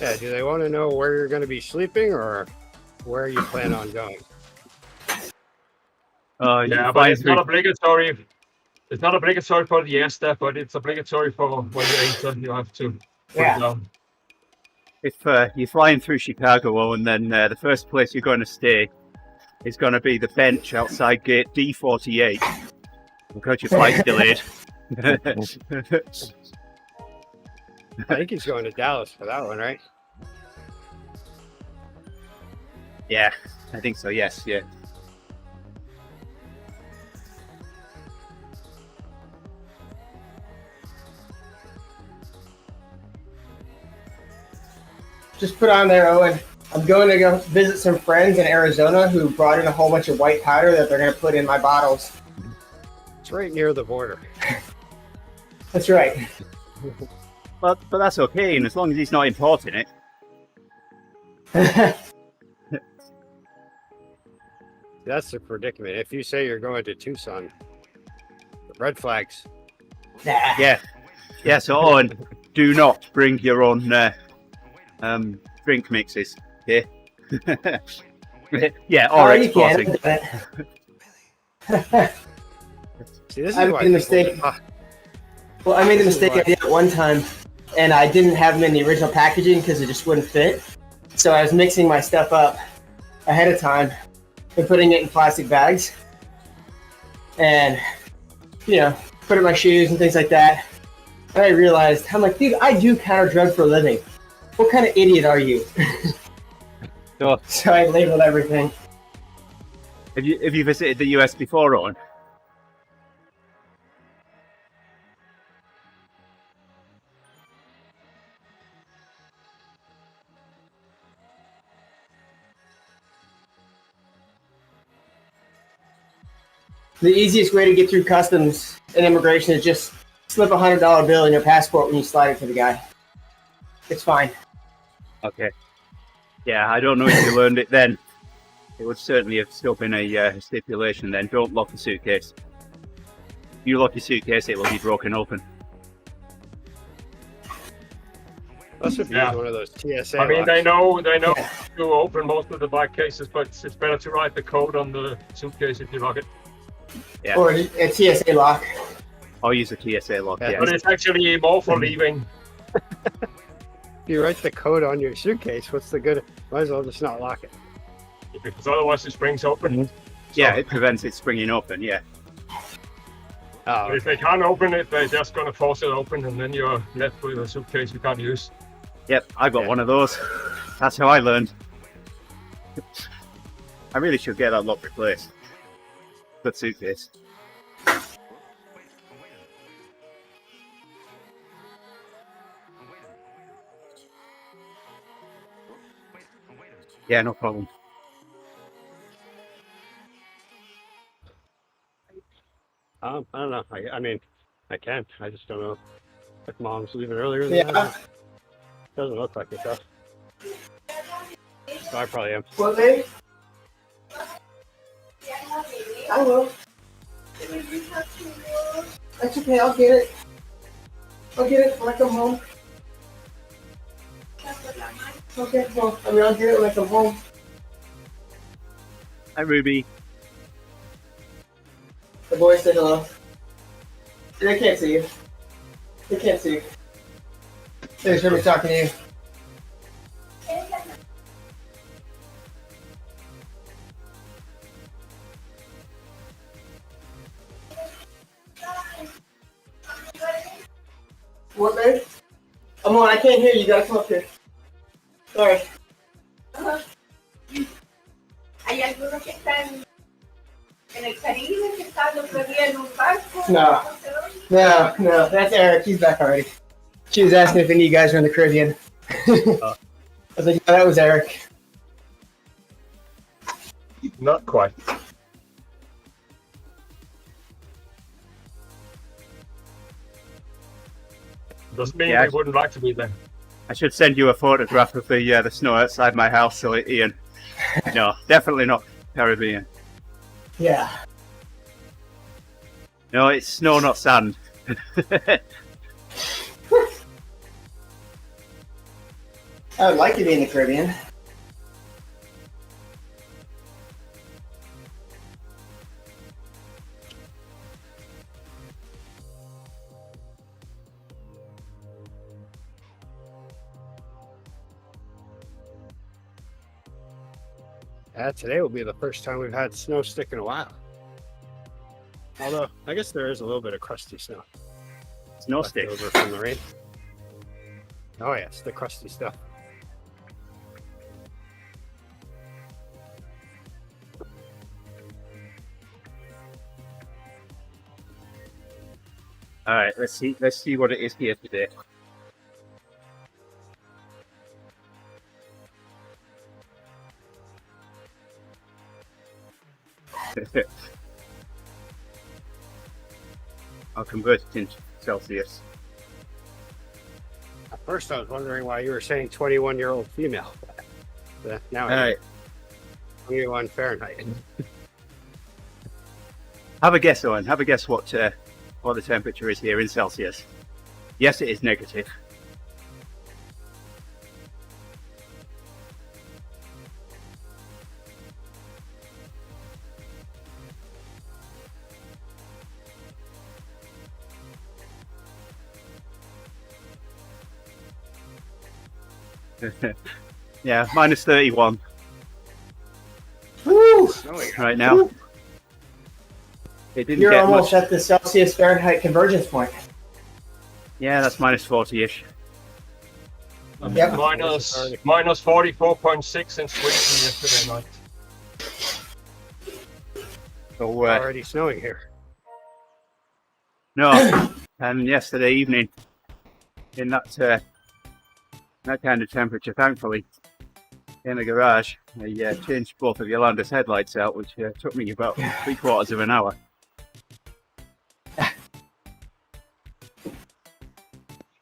Yeah, do they want to know where you're going to be sleeping or where you plan on going? yeah, but it's not obligatory. It's not obligatory for the air staff, but it's obligatory for when you enter. You have to put it down. If you're flying through Chicago and then the first place you're going to stay is going to be the bench outside gate D48 because your flight's delayed. I think he's going to Dallas for that one, right? Yeah, I think so, yes, yeah. Just put on there, Owen. I'm going to go visit some friends in Arizona who brought in a whole bunch of white powder that they're going to put in my bottles. It's right near the border. That's right. But that's okay, and as long as he's not importing it. That's the predicament. If you say you're going to Tucson, red flags. Yeah. Yeah, so Owen, do not bring your own drink mixes. Okay? Yeah, or you exporting. See, this is I why made a mistake. Well, I made a mistake I did it one time, and I didn't have them in the original packaging because it just wouldn't fit. So I was mixing my stuff up ahead of time and putting it in plastic bags, and put in my shoes and things like that. And I realized, I'm like, dude, I do counter drug for a living. What kind of idiot are you? So, So I labeled everything. have you visited the US before, Owen? The easiest way to get through customs and immigration is just slip $100 bill in your passport when you slide it to the guy. It's fine. Okay. Yeah, I don't know if you learned it then. It would certainly have still been a stipulation then. Don't lock the suitcase. If you lock your suitcase, it will be broken open. Must have been one of those TSA. I mean, locks. they know to open most of the bike cases, but it's better to write the code on the suitcase if you lock it. Yeah. Or a TSA lock. I'll use a TSA lock, yeah. But it's actually more for leaving. If you write the code on your suitcase, what's the good? Might as well just not lock it. Because otherwise the springs open. Yeah, it prevents it springing open, yeah. Oh, But if they can't open it, they're just going to force it open, and then you're left with a suitcase you can't use. Yep, I got one of those. That's how I learned. I really should get that lock replaced. Good suitcase. Yeah, no problem. I don't know. I mean, I can. I just don't know if mom's leaving earlier than Yeah. that. Doesn't look like it though. So I probably am. What, baby? I will. That's okay. I'll get it. I'll get it when I come home. Okay, well, I'll get it when I come home. Hi, Ruby. The boys said hello. They can't see you. They can't see you. They just heard me talking to you. What, babe? Amon, I can't hear you. You gotta come up here. Sorry. Hay algunos que están en el Caribe, que están los otro día en un barco. No. No, that's Eric. He's back already. She was asking if any of you guys are in the Caribbean. I was like, yeah, that was Eric. Not quite. Doesn't mean Yeah. we wouldn't like to be there. I should send you a photograph of the snow outside my house, so Ian. No, definitely not Caribbean. Yeah. No, it's snow, not sand. I would like to be in the Caribbean. Today will be the first time we've had snow stick in a while. Although, I guess there is a little bit of crusty snow Snow left stick. over from the rain. Oh yes, the crusty stuff. All right, let's see what it is here today. I'll convert it into Celsius. At first, I was wondering why you were saying 21-year-old female. But now All I right, 21 Fahrenheit. have a guess, Owen. Have a guess what the temperature is here in Celsius. Yes, it is negative. Yeah, minus 31 Woo! Snowing. right now. It didn't You're get almost much. at the Celsius Fahrenheit convergence point. Yeah, that's minus 40-ish. Yep. Minus 44.6 in Sweden yesterday night. So, Already snowing here. no, and yesterday evening, in that kind of temperature, thankfully, in the garage, I changed both of Yolanda's headlights out, which took me about 3/4 of an hour.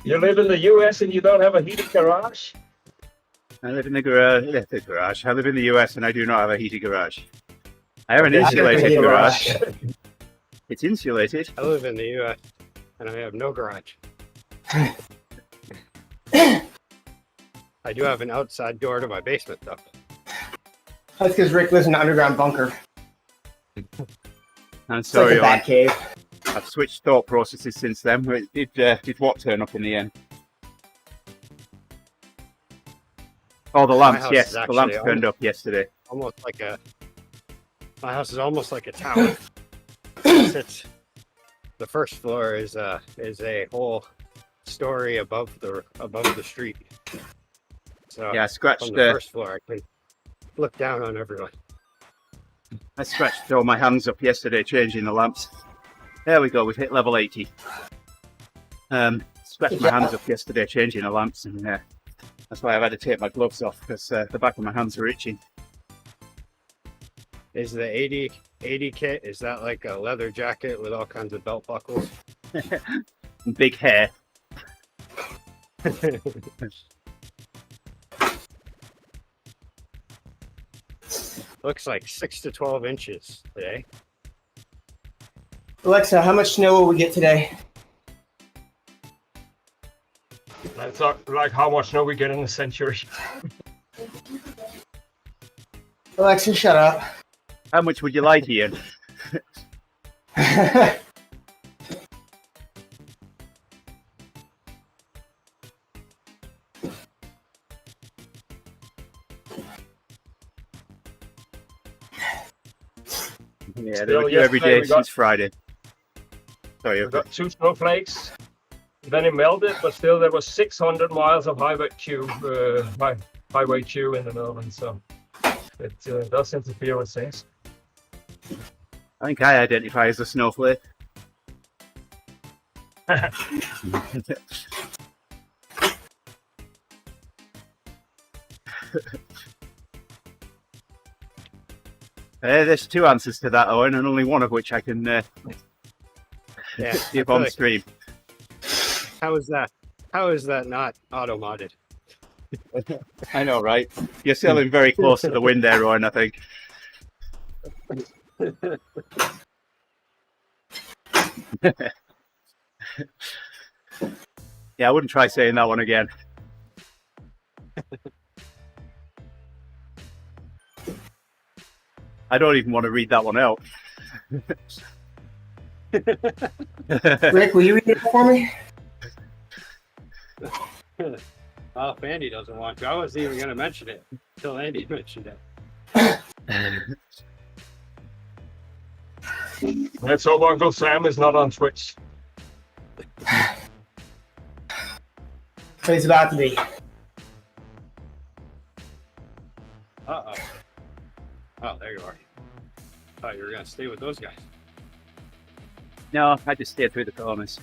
You live in the US and you don't have a heated garage? I live in the garage. I live in the US and I do not have a heated garage. I have an Okay, insulated heated garage. It's insulated. I live in the U.S. and I have no garage. I do have an outside door to my basement, though. That's because Rick lives in an underground bunker. I'm It's like sorry, a bat Owen. cave. I've switched thought processes since then. But it did what turn up in the end? Oh, the lamps. house Yes, is the actually lamps turned up yesterday. Almost like a. My house is almost like a tower. It's the first floor is a whole story above the street. So Yeah, I scratched from the first floor, I can look down on everyone. I scratched all my hands up yesterday changing the lamps. There we go, we've hit level 80. Scratched my hands up yesterday changing the lamps, and that's why I've had to take my gloves off, because the back of my hands are itching. Is the 80 kit, is that like a leather jacket with all kinds of belt buckles? Big hair. Looks like 6 to 12 inches today. Alexa, how much snow will we get today? That's not like how much snow we get in a century. Alexa, shut up. How much would you like, Ian? Yeah, they would do every day since Friday. Sorry, We got 2 snowflakes. Then it melted, but still there was 600 miles of highway queue in the Netherlands, so it does interfere with things. I think I identify as a snowflake. There's 2 answers to that, Owen, and only one of which I can give on stream. How is that not auto-modded? I know, right? You're sailing very close to the wind there, Owen, I think. Yeah, I wouldn't try saying that one again. I don't even want to read that one out. Rick, will you read it for me? Well, if Andy doesn't want to, I wasn't even going to mention it until Andy mentioned it. Let's hope Uncle Sam is not on Twitch. But he's about to be. Uh-oh. Oh, there you are. Thought you were going to stay with those guys. No, I just stayed through the corners.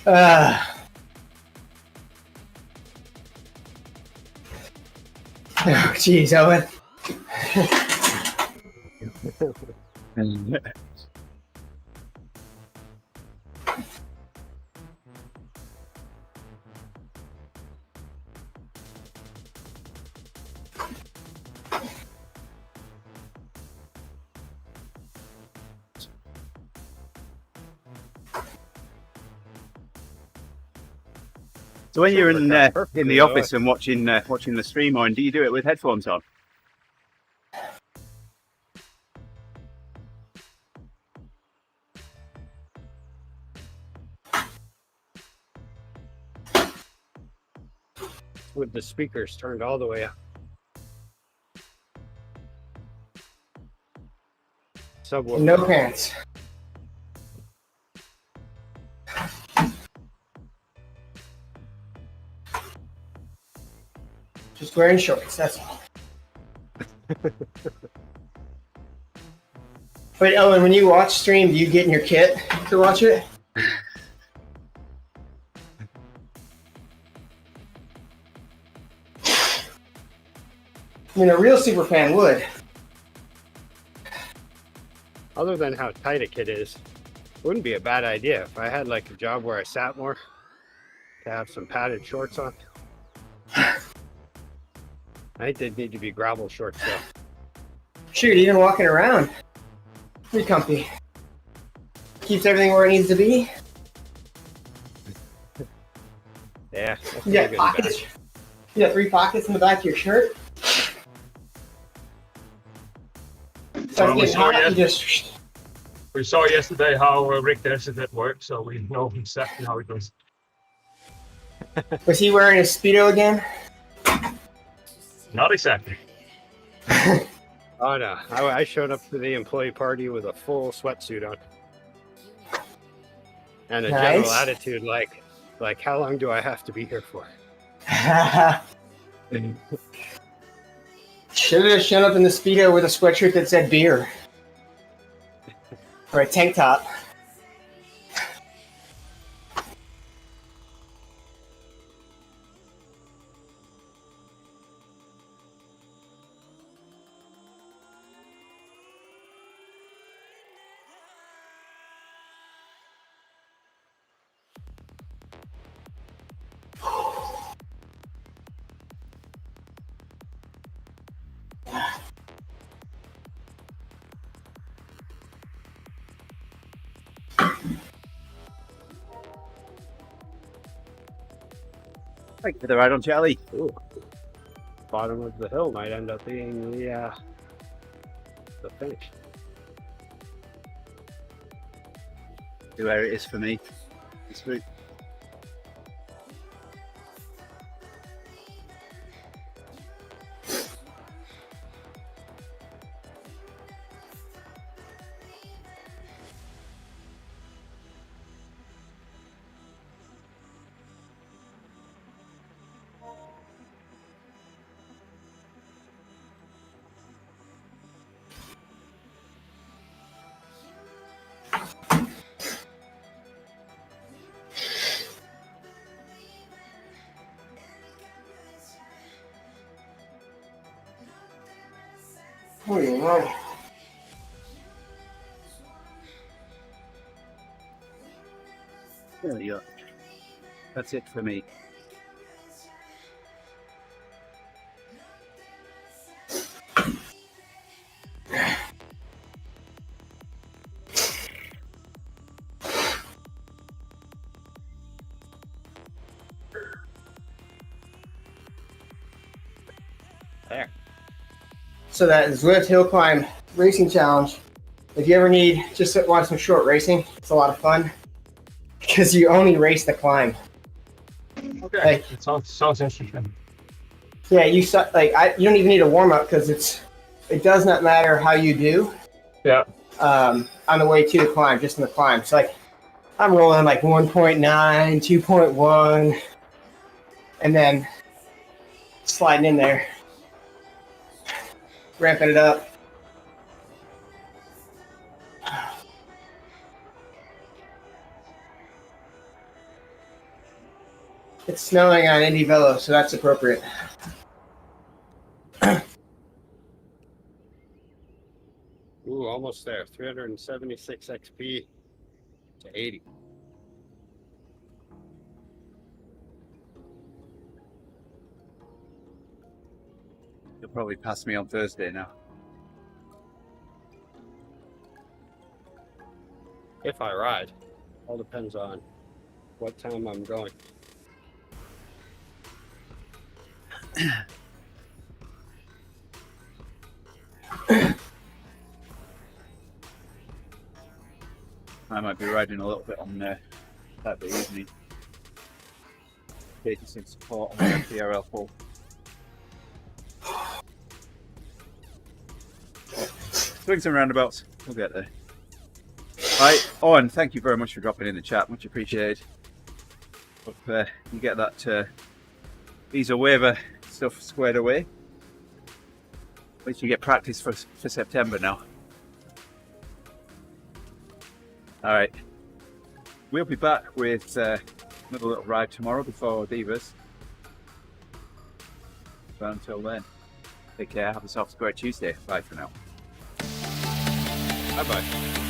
Oh, jeez, Owen. So when you're in Perfect. the office and watching the stream on, do you do it with headphones on? With the speakers turned all the way up. Subwoofer. No pants. Just wearing shorts, that's all. Wait, Owen, when you watch stream, do you get in your kit to watch it? I mean, a real super fan would. Other than how tight a kit is, it wouldn't be a bad idea if I had like a job where I sat more to have some padded shorts on. I think they'd need to be gravel shorts though. Shoot, even walking around, pretty comfy. Keeps everything where it needs to be. Yeah. You got pockets. You got 3 pockets in the back of your shirt. So we getting hot, you just. We saw yesterday how Rick does it at work, so we know exactly how it goes. Was he wearing his Speedo again? Not exactly. Oh no, I showed up to the employee party with a full sweatsuit on. And a general Nice. attitude like how long do I have to be here for? Should have shown up in the Speedo with a sweatshirt that said beer. Or a tank top. Thank you for the ride on Charlie. Ooh. Bottom of the hill might end up being the finish. See where it is for me this week. Oh, you're right. There you go. That's it for me. There. So that is Zwift Hill Climb Racing Challenge. If you ever just want some short racing, it's a lot of fun because you only race the climb. Okay. Like, It sounds interesting. yeah, you don't even need a warm up because it does not matter how you do. Yeah. On the way to the climb, just in the climb. It's like I'm rolling like 1.9, 2.1, and then sliding in there, ramping it up. It's snowing on Indy Velo, so that's appropriate. Ooh, almost there. 376 XP to 80. You'll probably pass me on Thursday now. If I ride. All depends on what time I'm going. I might be riding a little bit on Saturday evening. Taking some support on the PRL 4. Swings and roundabouts. We'll get there. Right. Oh, and thank you very much for dropping in the chat. Much appreciated. Hope you get that visa waiver stuff squared away. At least you get practice for September now. All right. We'll be back with another little ride tomorrow before Divas. But until then, take care. Have yourself a great Tuesday. Bye for now. Bye-bye.